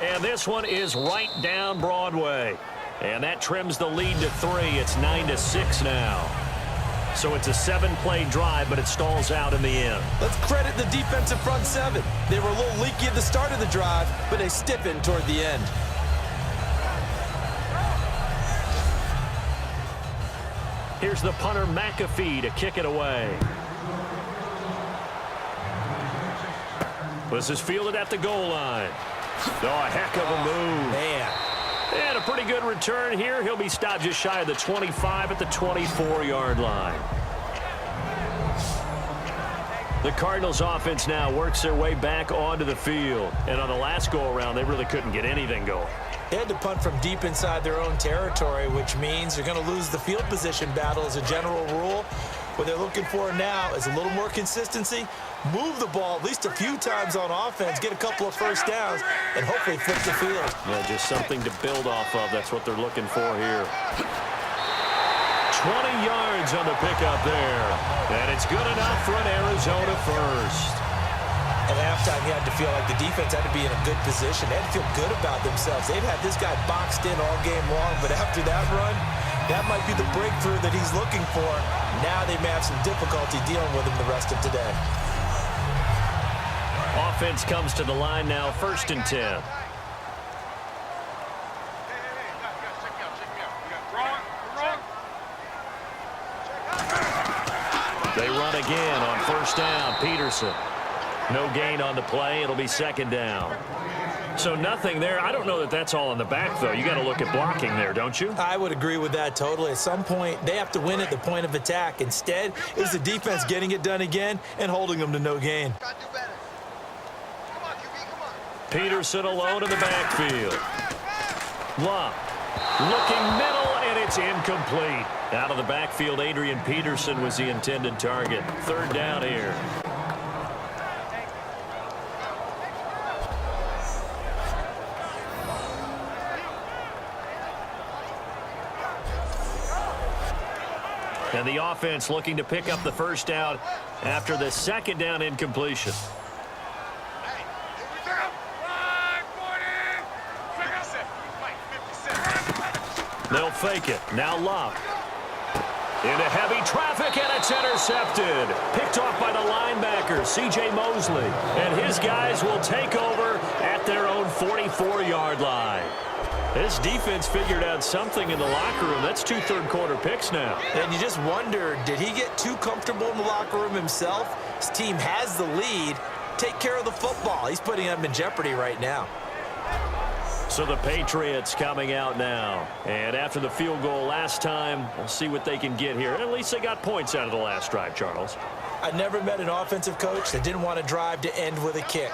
And this one is right down Broadway. And that trims the lead to 3. It's 9-6 now. So it's a 7-play drive, but it stalls out in the end. Let's credit the defensive front 7. They were a little leaky at the start of the drive, but they stiffened toward the end. Here's the punter McAfee to kick it away. This is fielded at the goal line. Oh, a heck of a move. Man. And a pretty good return here. He'll be stopped just shy of the 25 at the 24-yard line. The Cardinals offense now works their way back onto the field. And on the last go-around, they really couldn't get anything going. They had to punt from deep inside their own territory, which means they're going to lose the field position battle as a general rule. What they're looking for now is a little more consistency, move the ball at least a few times on offense, get a couple of first downs, and hopefully flip the field. Yeah, just something to build off of. That's what they're looking for here. 20 yards on the pickup there. And it's good enough for an Arizona first. At halftime, you had to feel like the defense had to be in a good position. They had to feel good about themselves. They've had this guy boxed in all game long, but after that run, that might be the breakthrough that he's looking for. Now they may have some difficulty dealing with him the rest of today. Offense comes to the line now, 1st and 10. They run again on 1st down. Peterson. No gain on the play. It'll be 2nd down. So nothing there. I don't know that that's all in the back, though. You got to look at blocking there, don't you? I would agree with that totally. At some point, they have to win at the point of attack. Instead, it's the defense getting it done again and holding them to no gain. Peterson alone in the backfield. Love. Looking middle, and it's incomplete. Out of the backfield, Adrian Peterson was the intended target. Third down here. And the offense looking to pick up the first down after the second down incompletion. They'll fake it. Now Love. Into heavy traffic, and it's intercepted. Picked off by the linebacker, C.J. Mosley. And his guys will take over at their own 44-yard line. This defense figured out something in the locker room. That's 2 third-quarter picks now. And you just wonder, did he get too comfortable in the locker room himself? His team has the lead. Take care of the football. He's putting them in jeopardy right now. So the Patriots coming out now. And after the field goal last time, we'll see what they can get here. At least they got points out of the last drive, Charles. I never met an offensive coach that didn't want to drive to end with a kick.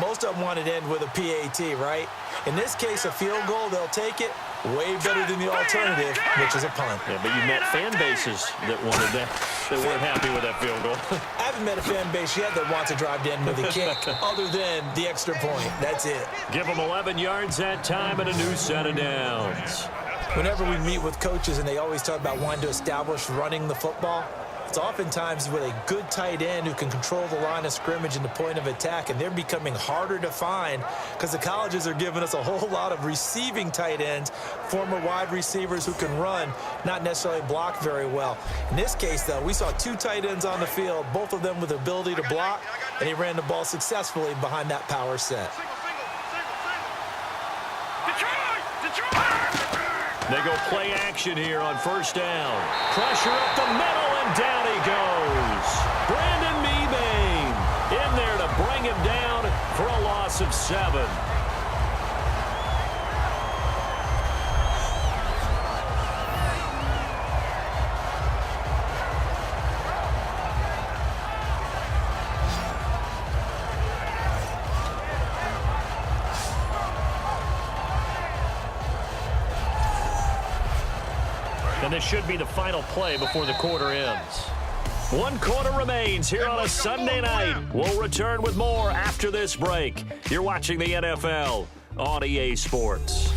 Most of them wanted to end with a PAT, right? In this case, a field goal, they'll take it. Way better than the alternative, which is a punt. Yeah, but you met fan bases that wanted that, that weren't happy with that field goal. I haven't met a fan base yet that wants to drive to end with a kick, other than the extra point. That's it. Give them 11 yards that time and a new set of downs. Whenever we meet with coaches and they always talk about wanting to establish running the football, it's oftentimes with a good tight end who can control the line of scrimmage and the point of attack, and they're becoming harder to find because the colleges are giving us a whole lot of receiving tight ends, former wide receivers who can run, not necessarily block very well. In this case, though, we saw 2 tight ends on the field, both of them with the ability to block, and he ran the ball successfully behind that power set. They go play action here on first down. Pressure up the middle, and down he goes. Brandon Mebane in there to bring him down for a loss of 7. And this should be the final play before the quarter ends. 1 quarter remains here on a Sunday night. We'll return with more after this break. You're watching the NFL on EA Sports.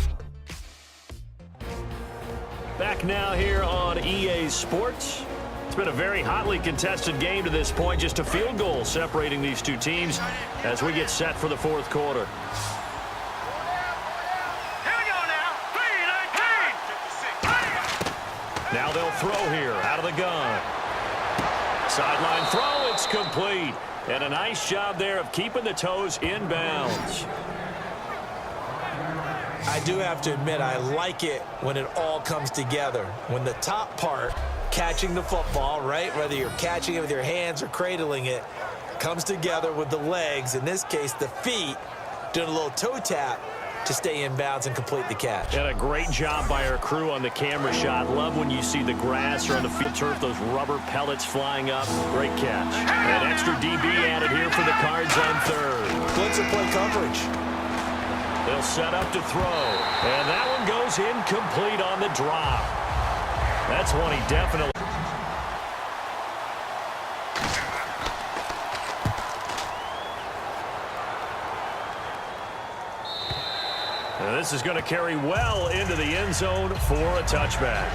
Back now here on EA Sports. It's been a very hotly contested game to this point. Just a field goal separating these two teams as we get set for the fourth quarter. Now they'll throw here out of the gun. Sideline throw, it's complete. And a nice job there of keeping the toes in bounds. I do have to admit, I like it when it all comes together. When the top part, catching the football, right, whether you're catching it with your hands or cradling it, comes together with the legs, in this case the feet, doing a little toe tap to stay in bounds and complete the catch. And a great job by our crew on the camera shot. Love when you see the grass or on the field turf, those rubber pellets flying up. Great catch. An extra DB added here for the Cards on third. Blitzer play coverage. They'll set up to throw. And that one goes incomplete on the drop. That's one he definitely... This is going to carry well into the end zone for a touchback.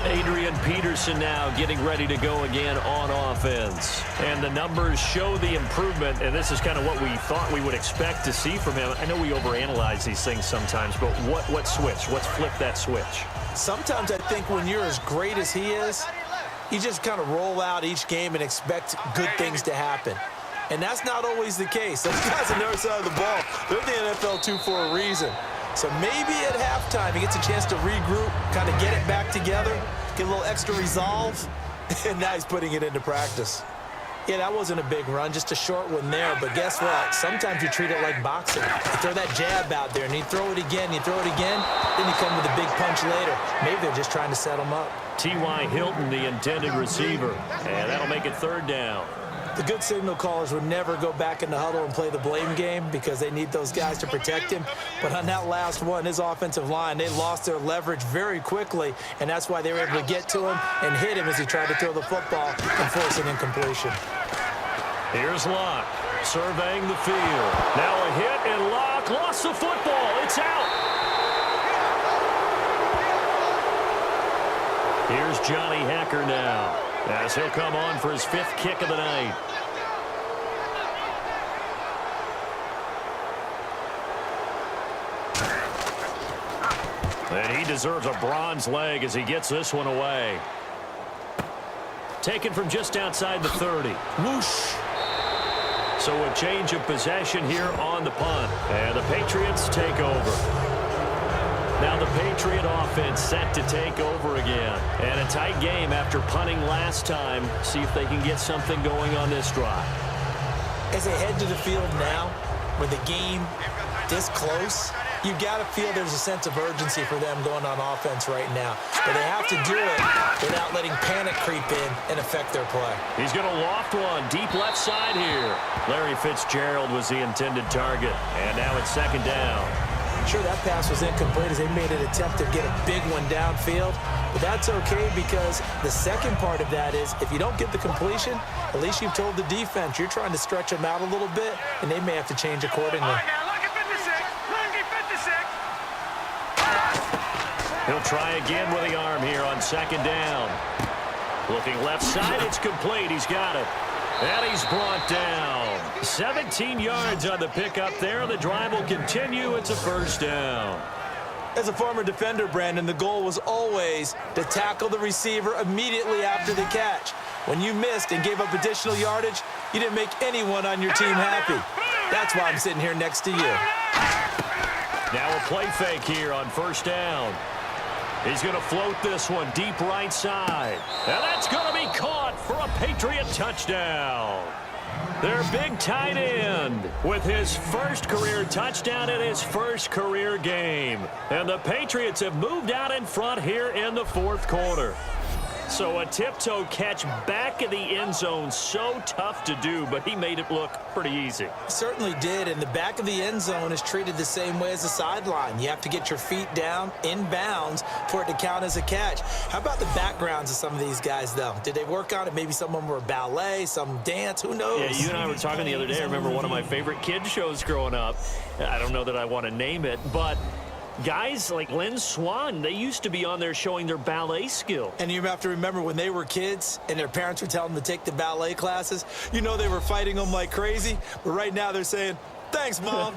Adrian Peterson now getting ready to go again on offense. And the numbers show the improvement, and this is kind of what we thought we would expect to see from him. I know we overanalyze these things sometimes, but what switch? What's flipped that switch? Sometimes I think when you're as great as he is, you just kind of roll out each game and expect good things to happen. And that's not always the case. Those guys on the other side of the ball, they're the NFL 2 for a reason. So maybe at halftime he gets a chance to regroup, kind of get it back together, get a little extra resolve, and now he's putting it into practice. Yeah, that wasn't a big run, just a short one there. But guess what? Sometimes you treat it like boxing. You throw that jab out there, and you throw it again, then you come with a big punch later. Maybe they're just trying to set him up. T.Y. Hilton, the intended receiver. And that'll make it third down. The good signal callers would never go back in the huddle and play the blame game because they need those guys to protect him. But on that last one, his offensive line, they lost their leverage very quickly, and that's why they were able to get to him and hit him as he tried to throw the football and force an incompletion. Here's Locke surveying the field. Now a hit, and Locke lost the football. It's out. Here's Johnny Hacker now, as he'll come on for his 5th kick of the night. And he deserves a bronze leg as he gets this one away. Taken from just outside the 30. Whoosh. So a change of possession here on the punt. And the Patriots take over. Now the Patriot offense set to take over again. And a tight game after punting last time. See if they can get something going on this drive. As they head to the field now, with the game this close, you've got to feel there's a sense of urgency for them going on offense right now. But they have to do it without letting panic creep in and affect their play. He's going to loft one deep left side here. Larry Fitzgerald was the intended target. And now it's second down. Sure, that pass was incomplete as they made an attempt to get a big one downfield. But that's okay because the second part of that is if you don't get the completion, at least you've told the defense you're trying to stretch them out a little bit, and they may have to change accordingly. He'll try again with the arm here on second down. Looking left side, it's complete. He's got it. And he's brought down. 17 yards on the pickup there. The drive will continue. It's a first down. As a former defender, Brandon, the goal was always to tackle the receiver immediately after the catch. When you missed and gave up additional yardage, you didn't make anyone on your team happy. That's why I'm sitting here next to you. Now a play fake here on first down. He's going to float this one deep right side. And that's going to be caught for a Patriot touchdown. Their big tight end with his first career touchdown in his first career game. And the Patriots have moved out in front here in the fourth quarter. So a tiptoe catch back in the end zone, so tough to do, but he made it look pretty easy. Certainly did, and the back of the end zone is treated the same way as the sideline. You have to get your feet down in bounds for it to count as a catch. How about the backgrounds of some of these guys, though? Did they work on it? Maybe some of them were ballet, some dance, who knows? Yeah, you and I were talking the other day. I remember one of my favorite kids shows growing up. I don't know that I want to name it, but guys like Lynn Swann, they used to be on there showing their ballet skill. And you have to remember when they were kids and their parents were telling them to take the ballet classes, you know they were fighting them like crazy. But right now they're saying, thanks, Mom.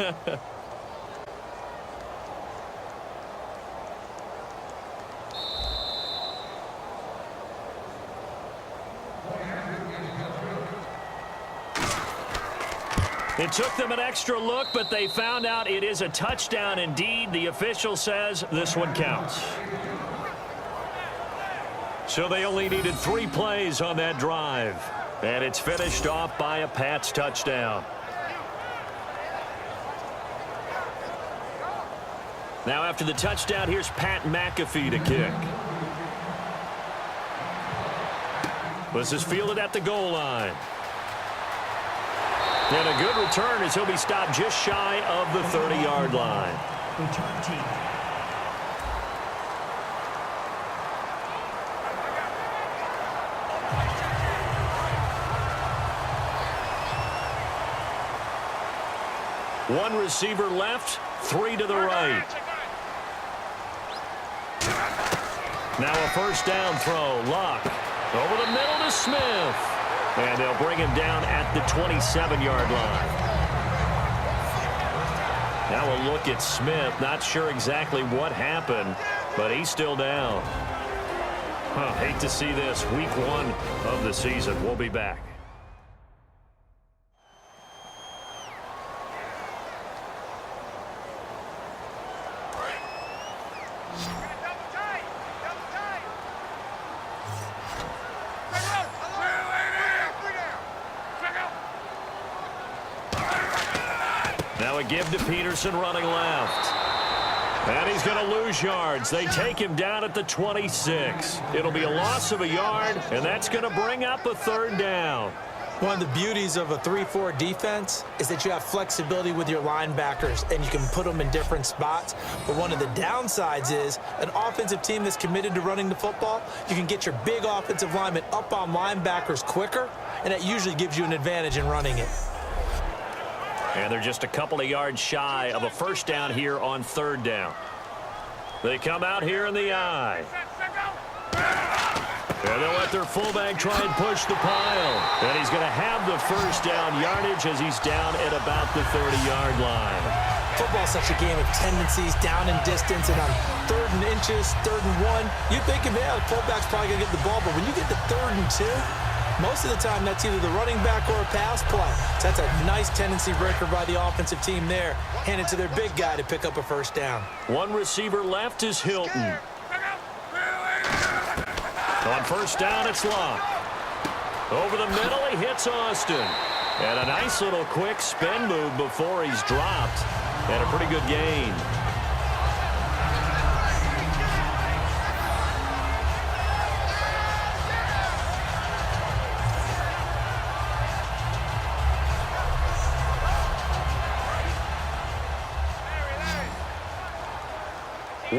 It took them an extra look, but they found out it is a touchdown indeed. The official says this one counts. So they only needed 3 plays on that drive. And it's finished off by a Pats touchdown. Now after the touchdown, here's Pat McAfee to kick. This is fielded at the goal line. And a good return as he'll be stopped just shy of the 30-yard line. Return team. One receiver left, 3 to the right. Now a first down throw. Locke over the middle to Smith. And they'll bring him down at the 27-yard line. Now a look at Smith. Not sure exactly what happened, but he's still down. Hate to see this. Week 1 of the season. We'll be back. Now a give to Peterson running left. And he's going to lose yards. They take him down at the 26. It'll be a loss of a yard, and that's going to bring up a third down. One of the beauties of a 3-4 defense is that you have flexibility with your linebackers, and you can put them in different spots. But one of the downsides is an offensive team that's committed to running the football, you can get your big offensive linemen up on linebackers quicker, and that usually gives you an advantage in running it. And they're just a couple of yards shy of a first down here on third down. They come out here in the I. And they'll let their fullback try and push the pile. And he's going to have the first down yardage as he's down at about the 30-yard line. Football's such a game of tendencies, down and distance, and on 3rd and inches, 3rd and 1, you're thinking, yeah, the fullback's probably going to get the ball. But when you get to 3rd and 2, most of the time, that's either the running back or a pass play. So that's a nice tendency breaker by the offensive team there. Hand it to their big guy to pick up a first down. One receiver left is Hilton. On first down, it's Locke. Over the middle, he hits Austin. And a nice little quick spin move before he's dropped. And a pretty good gain.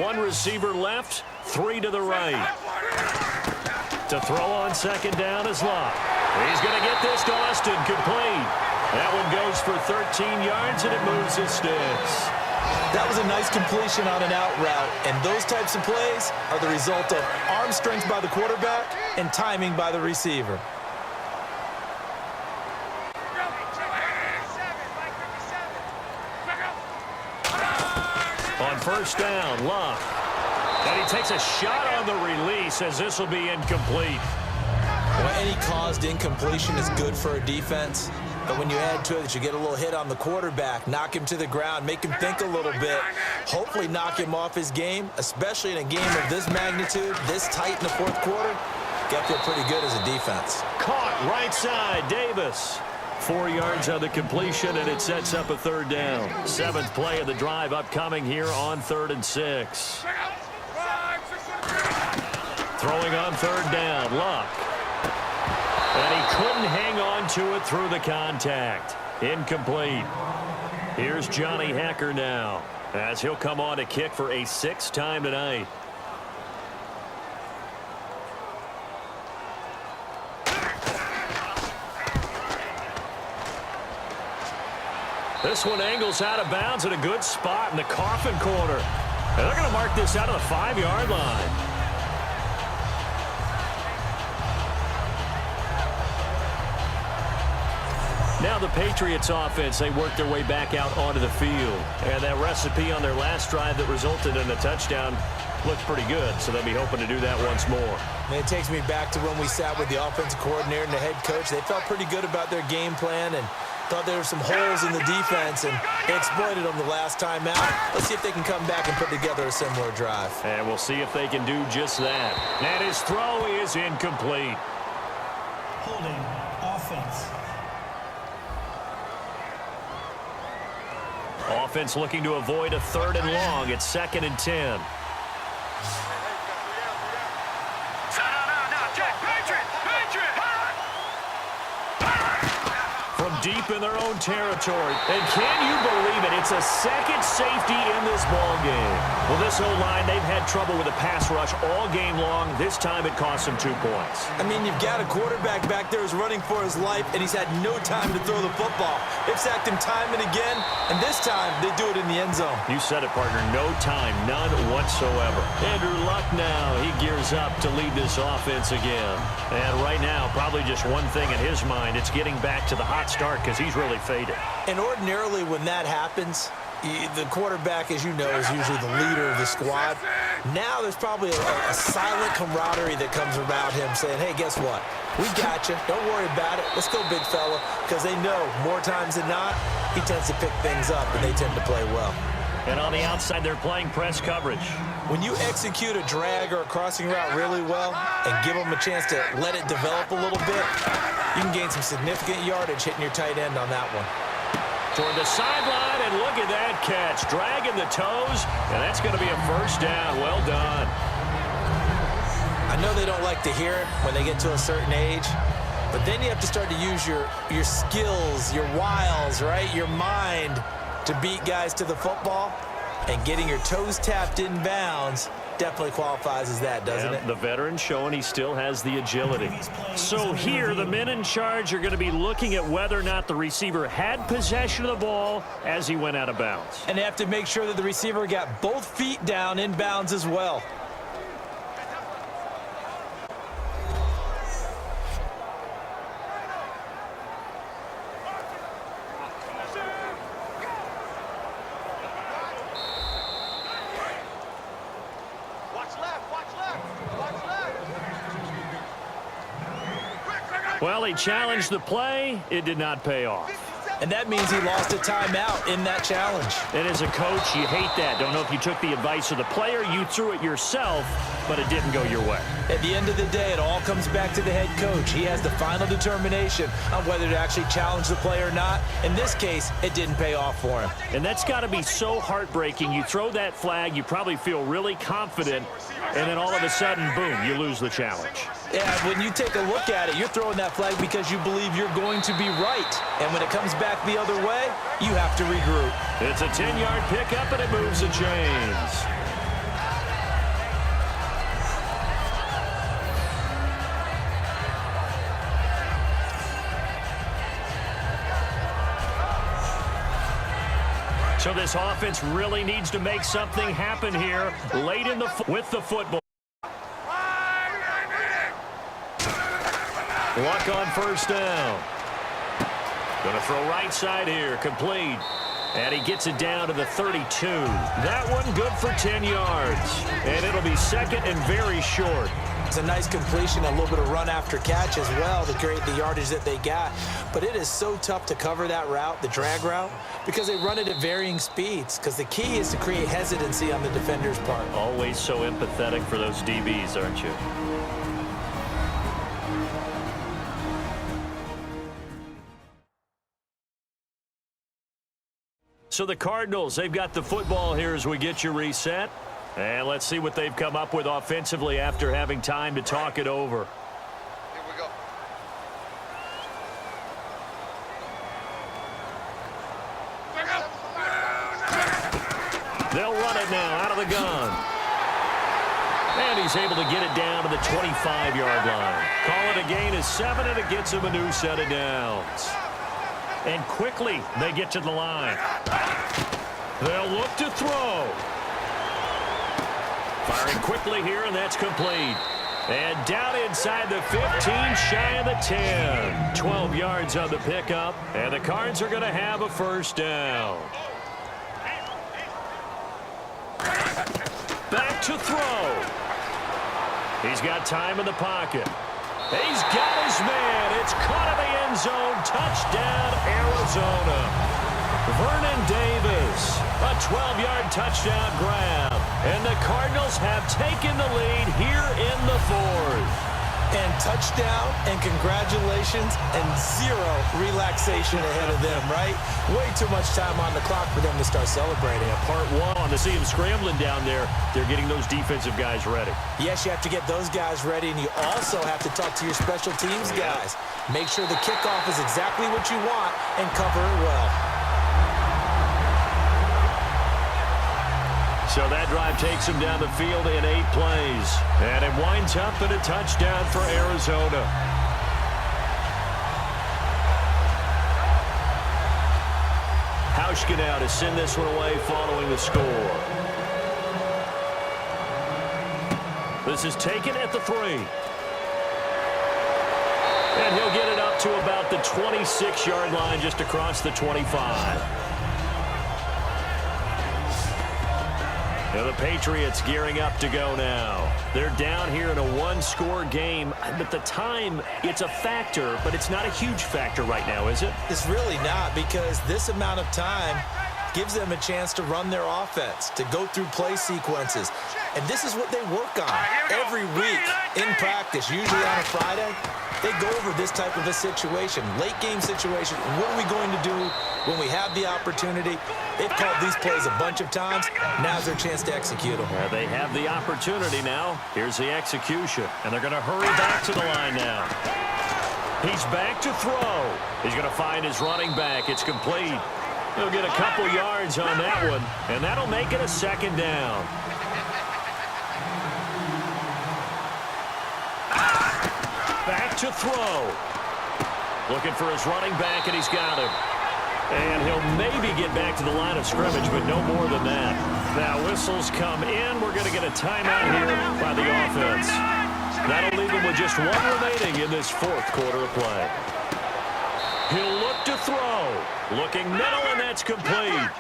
One receiver left, 3 to the right. To throw on second down is Locke. He's going to get this to Austin, complete. That one goes for 13 yards, and it moves his sticks. That was a nice completion on an out route, and those types of plays are the result of arm strength by the quarterback and timing by the receiver. On first down, Locke. And he takes a shot on the release as this will be incomplete. Well, any caused incompletion is good for a defense. But when you add to it that you get a little hit on the quarterback, knock him to the ground, make him think a little bit, hopefully knock him off his game, especially in a game of this magnitude, this tight in the fourth quarter, got to feel pretty good as a defense. Caught right side, Davis. 4 yards on the completion, and it sets up a third down. 7th play of the drive upcoming here on 3rd and 6. Throwing on third down, Luck. And he couldn't hang on to it through the contact. Incomplete. Here's Johnny Hecker now, as he'll come on to kick for a 6th time tonight. This one angles out of bounds at a good spot in the coffin corner. And they're going to mark this out of the 5-yard line. Now the Patriots offense, they work their way back out onto the field. And that recipe on their last drive that resulted in a touchdown looks pretty good, so they'll be hoping to do that once more. And it takes me back to when we sat with the offensive coordinator and the head coach. They felt pretty good about their game plan and thought there were some holes in the defense, and they exploited them the last time out. Let's see if they can come back and put together a similar drive. And we'll see if they can do just that. And his throw is incomplete. Holding offense. Offense looking to avoid a 3rd and long. It's 2nd and 10. From deep in their own territory. And can you believe it? It's a second safety in this ball game. Well, this O-line, they've had trouble with a pass rush all game long. This time it cost them 2 points. I mean, you've got a quarterback back there who's running for his life, and he's had no time to throw the football. They've sacked him time and again, and this time they do it in the end zone. You said it, partner. No time, none whatsoever. Andrew Luck now, he gears up to lead this offense again. And right now, probably just one thing in his mind. It's getting back to the hot start because he's really faded. And ordinarily when that happens, the quarterback, as you know, is usually the leader of the squad. Now there's probably a silent camaraderie that comes around him saying, hey, guess what? We got you. Don't worry about it. Let's go, big fella. Because they know more times than not, he tends to pick things up, and they tend to play well. And on the outside, they're playing press coverage. When you execute a drag or a crossing route really well and give them a chance to let it develop a little bit, you can gain some significant yardage hitting your tight end on that one. toward the sideline, and look at that catch. Dragging the toes, and that's going to be a first down. Well done. I know they don't like to hear it when they get to a certain age, but then you have to start to use your skills, your wiles, right, your mind to beat guys to the football. And getting your toes tapped in bounds definitely qualifies as that, doesn't it? The veteran showing he still has the agility. So here, the men in charge are going to be looking at whether or not the receiver had possession of the ball as he went out of bounds. And they have to make sure that the receiver got both feet down in bounds as well. Well, he challenged the play. It did not pay off. And that means he lost a timeout in that challenge. And as a coach, you hate that. Don't know if you took the advice of the player, you threw it yourself, but it didn't go your way. At the end of the day, it all comes back to the head coach. He has the final determination on whether to actually challenge the play or not. In this case, it didn't pay off for him. And that's got to be so heartbreaking. You throw that flag, you probably feel really confident, and then all of a sudden, boom, you lose the challenge. Yeah, when you take a look at it, you're throwing that flag because you believe you're going to be right. And when it comes back the other way, you have to regroup. It's a 10-yard pickup, and it moves the chains. So this offense really needs to make something happen here late in with the football. Luck on first down. Going to throw right side here, complete. And he gets it down to the 32. That one good for 10 yards. And it'll be second and very short. It's a nice completion, a little bit of run after catch as well to create the yardage that they got. But it is so tough to cover that route, the drag route, because they run it at varying speeds. Because the key is to create hesitancy on the defender's part. Always so empathetic for those DBs, aren't you? So the Cardinals, they've got the football here as we get you reset. And let's see what they've come up with offensively after having time to talk it over. Here we go. They'll run it now out of the gun. And he's able to get it down to the 25-yard line. Call it a gain of 7, and it gets him a new set of downs. And quickly, they get to the line. They'll look to throw. Firing quickly here, and that's complete. And down inside the 15, shy of the 10. 12 yards on the pickup, and the Cards are going to have a first down. Back to throw. He's got time in the pocket. He's got his man. It's caught in the end zone. Touchdown, Arizona. Vernon Davis, a 12-yard touchdown grab. And the Cardinals have taken the lead here in the fourth. And touchdown, and congratulations, and zero relaxation ahead of them, right? Way too much time on the clock for them to start celebrating. Part one, to see him scrambling down there, they're getting those defensive guys ready. Yes, you have to get those guys ready, and you also have to talk to your special teams guys. Make sure the kickoff is exactly what you want and cover it well. So that drive takes him down the field in 8 plays. And it winds up in a touchdown for Arizona. Hauschka now to send this one away following the score. This is taken at the 3. And he'll get it up to about the 26-yard line, just across the 25. Now the Patriots gearing up to go now. They're down here in a one-score game, but the time, it's a factor, but it's not a huge factor right now, is it? It's really not, because this amount of time gives them a chance to run their offense, to go through play sequences. And this is what they work on every week in practice, usually on a Friday. They go over this type of a situation, late game situation. What are we going to do When we have the opportunity, they've called these plays a bunch of times. Now's their chance to execute them. They have the opportunity now. Here's the execution, and they're going to hurry back to the line now. He's back to throw. He's going to find his running back. It's complete. He'll get a couple yards on that one, and that'll make it a second down. Back to throw. Looking for his running back, and he's got him. And he'll maybe get back to the line of scrimmage, but no more than that. Now whistles come in. We're going to get a timeout here by the offense. That'll leave him with just one remaining in this fourth quarter of play. He'll look to throw. Looking middle, and that's complete.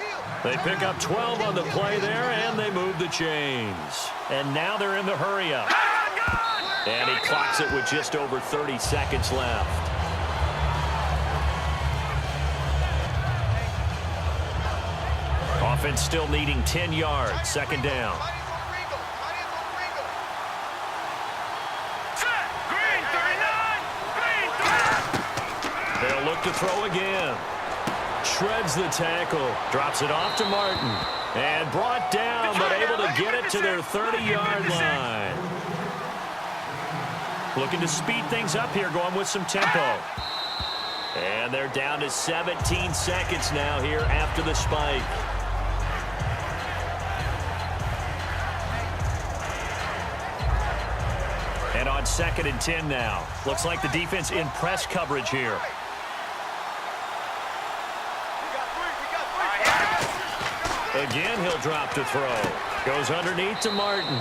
They pick up 12 on the play there, and they move the chains. And now they're in the hurry-up. And he clocks it with just over 30 seconds left. Offense still needing 10 yards. Second down. They'll look to throw again. Shreds the tackle. Drops it off to Martin. And brought down, but able to get it to their 30-yard line. Looking to speed things up here, going with some tempo. And they're down to 17 seconds now here after the spike. And on 2nd and 10 now. Looks like the defense in press coverage here. Again, he'll drop to throw. Goes underneath to Martin.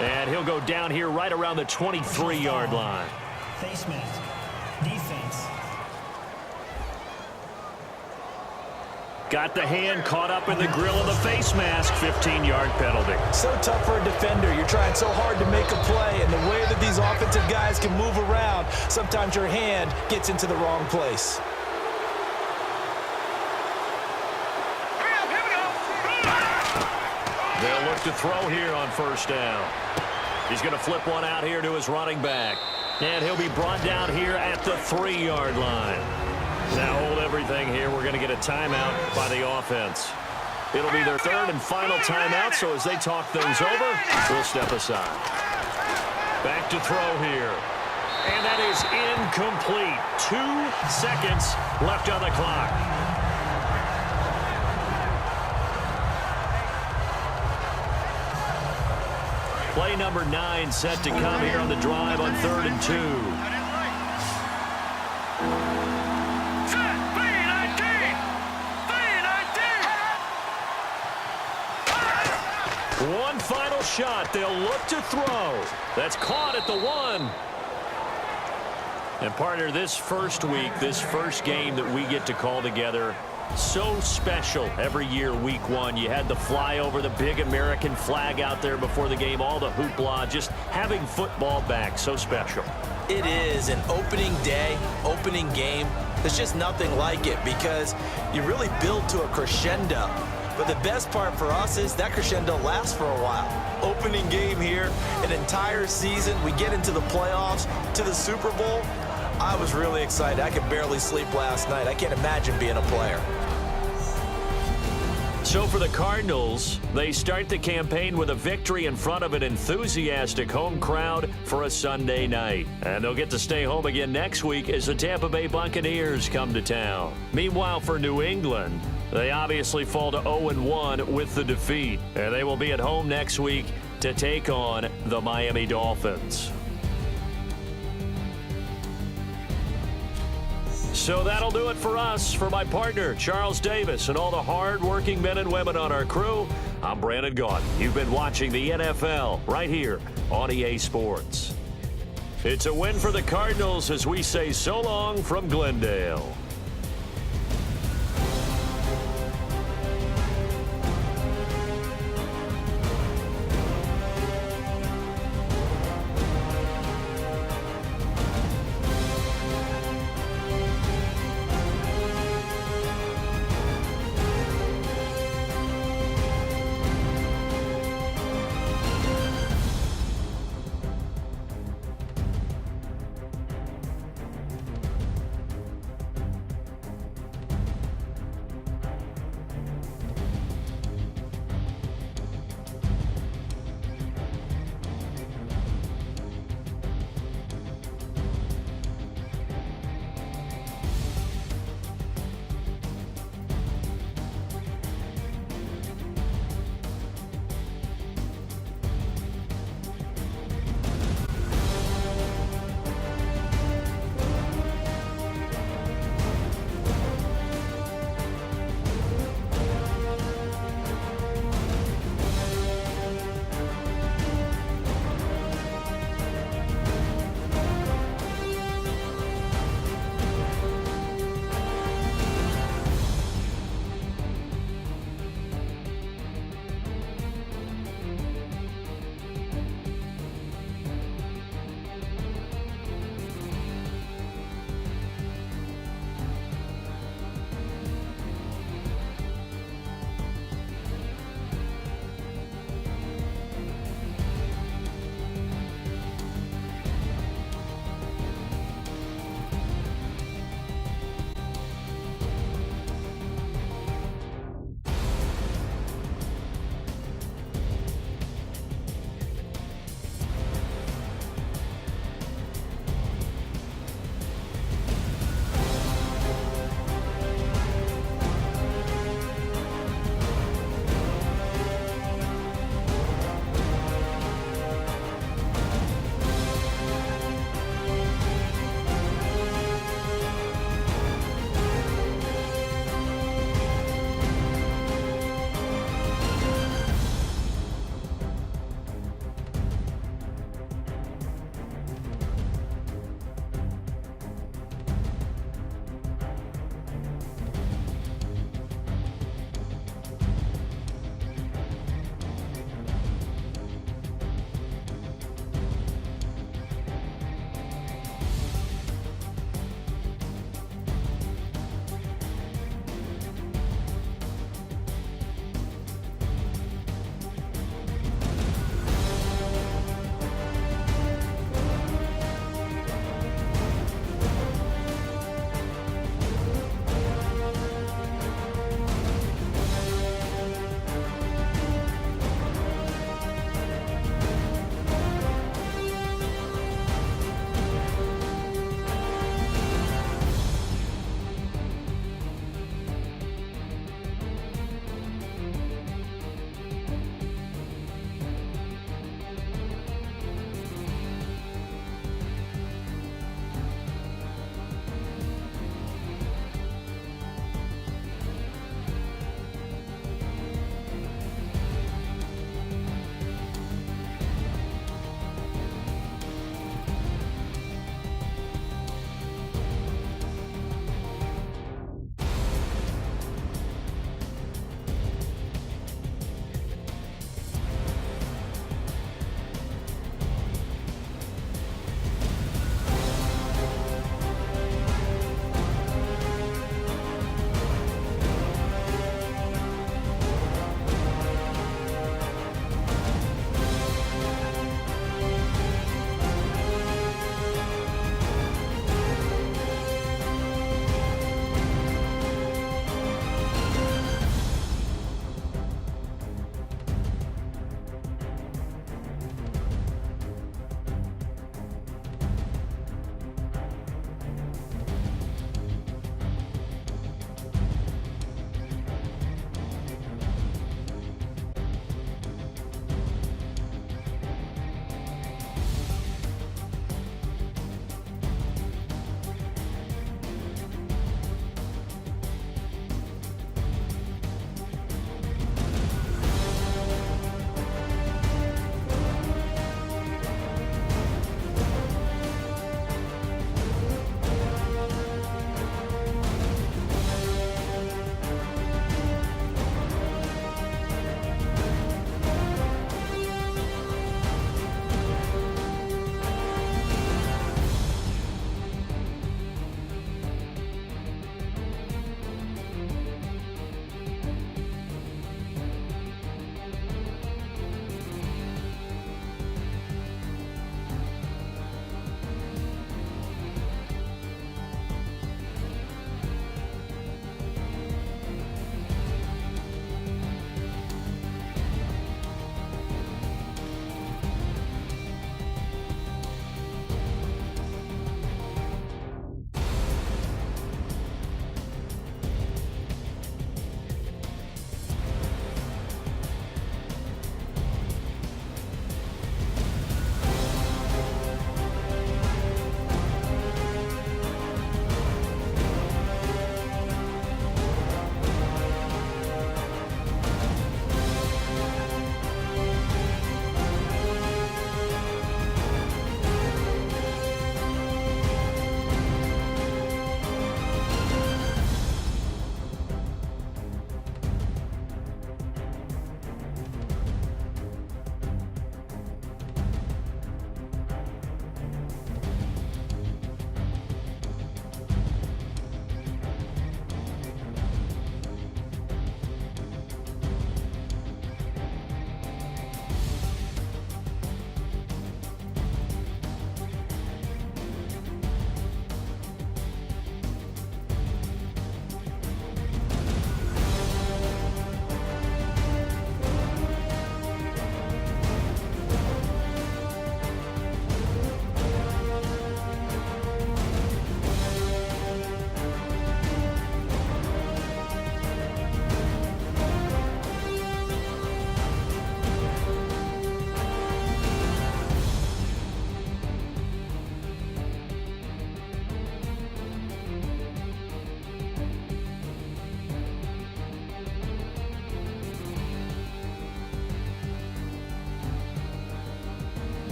And he'll go down here right around the 23-yard line. Face mask. Defense. Got the hand caught up in the grill of the face mask. 15-yard penalty. So tough for a defender. You're trying so hard to make a play, and the way that these offensive guys can move around, sometimes your hand gets into the wrong place. They'll look to throw here on first down. He's going to flip one out here to his running back. And he'll be brought down here at the 3-yard line. Now hold everything here. We're going to get a timeout by the offense. It'll be their third and final timeout, so as they talk things over, we'll step aside. Back to throw here. And that is incomplete. 2 seconds left on the clock. Play number 9 set to come here on the drive on 3rd and 2. One final shot. They'll look to throw. That's caught at the 1. And partner, this first week, this first game that we get to call together, so special every year, week 1. You had the flyover, the big American flag out there before the game, all the hoopla, just having football back, so special. It is an opening day, opening game. There's just nothing like it because you really build to a crescendo. But the best part for us is that crescendo lasts for a while. Opening game here, an entire season. We get into the playoffs, to the Super Bowl. I was really excited. I could barely sleep last night. I can't imagine being a player. So for the Cardinals, they start the campaign with a victory in front of an enthusiastic home crowd for a Sunday night. And they'll get to stay home again next week as the Tampa Bay Buccaneers come to town. Meanwhile, for New England, they obviously fall to 0-1 with the defeat. And they will be at home next week to take on the Miami Dolphins. So that'll do it for us. For my partner, Charles Davis, and all the hard-working men and women on our crew, I'm Brandon Gaudin. You've been watching the NFL right here on EA Sports. It's a win for the Cardinals as we say so long from Glendale.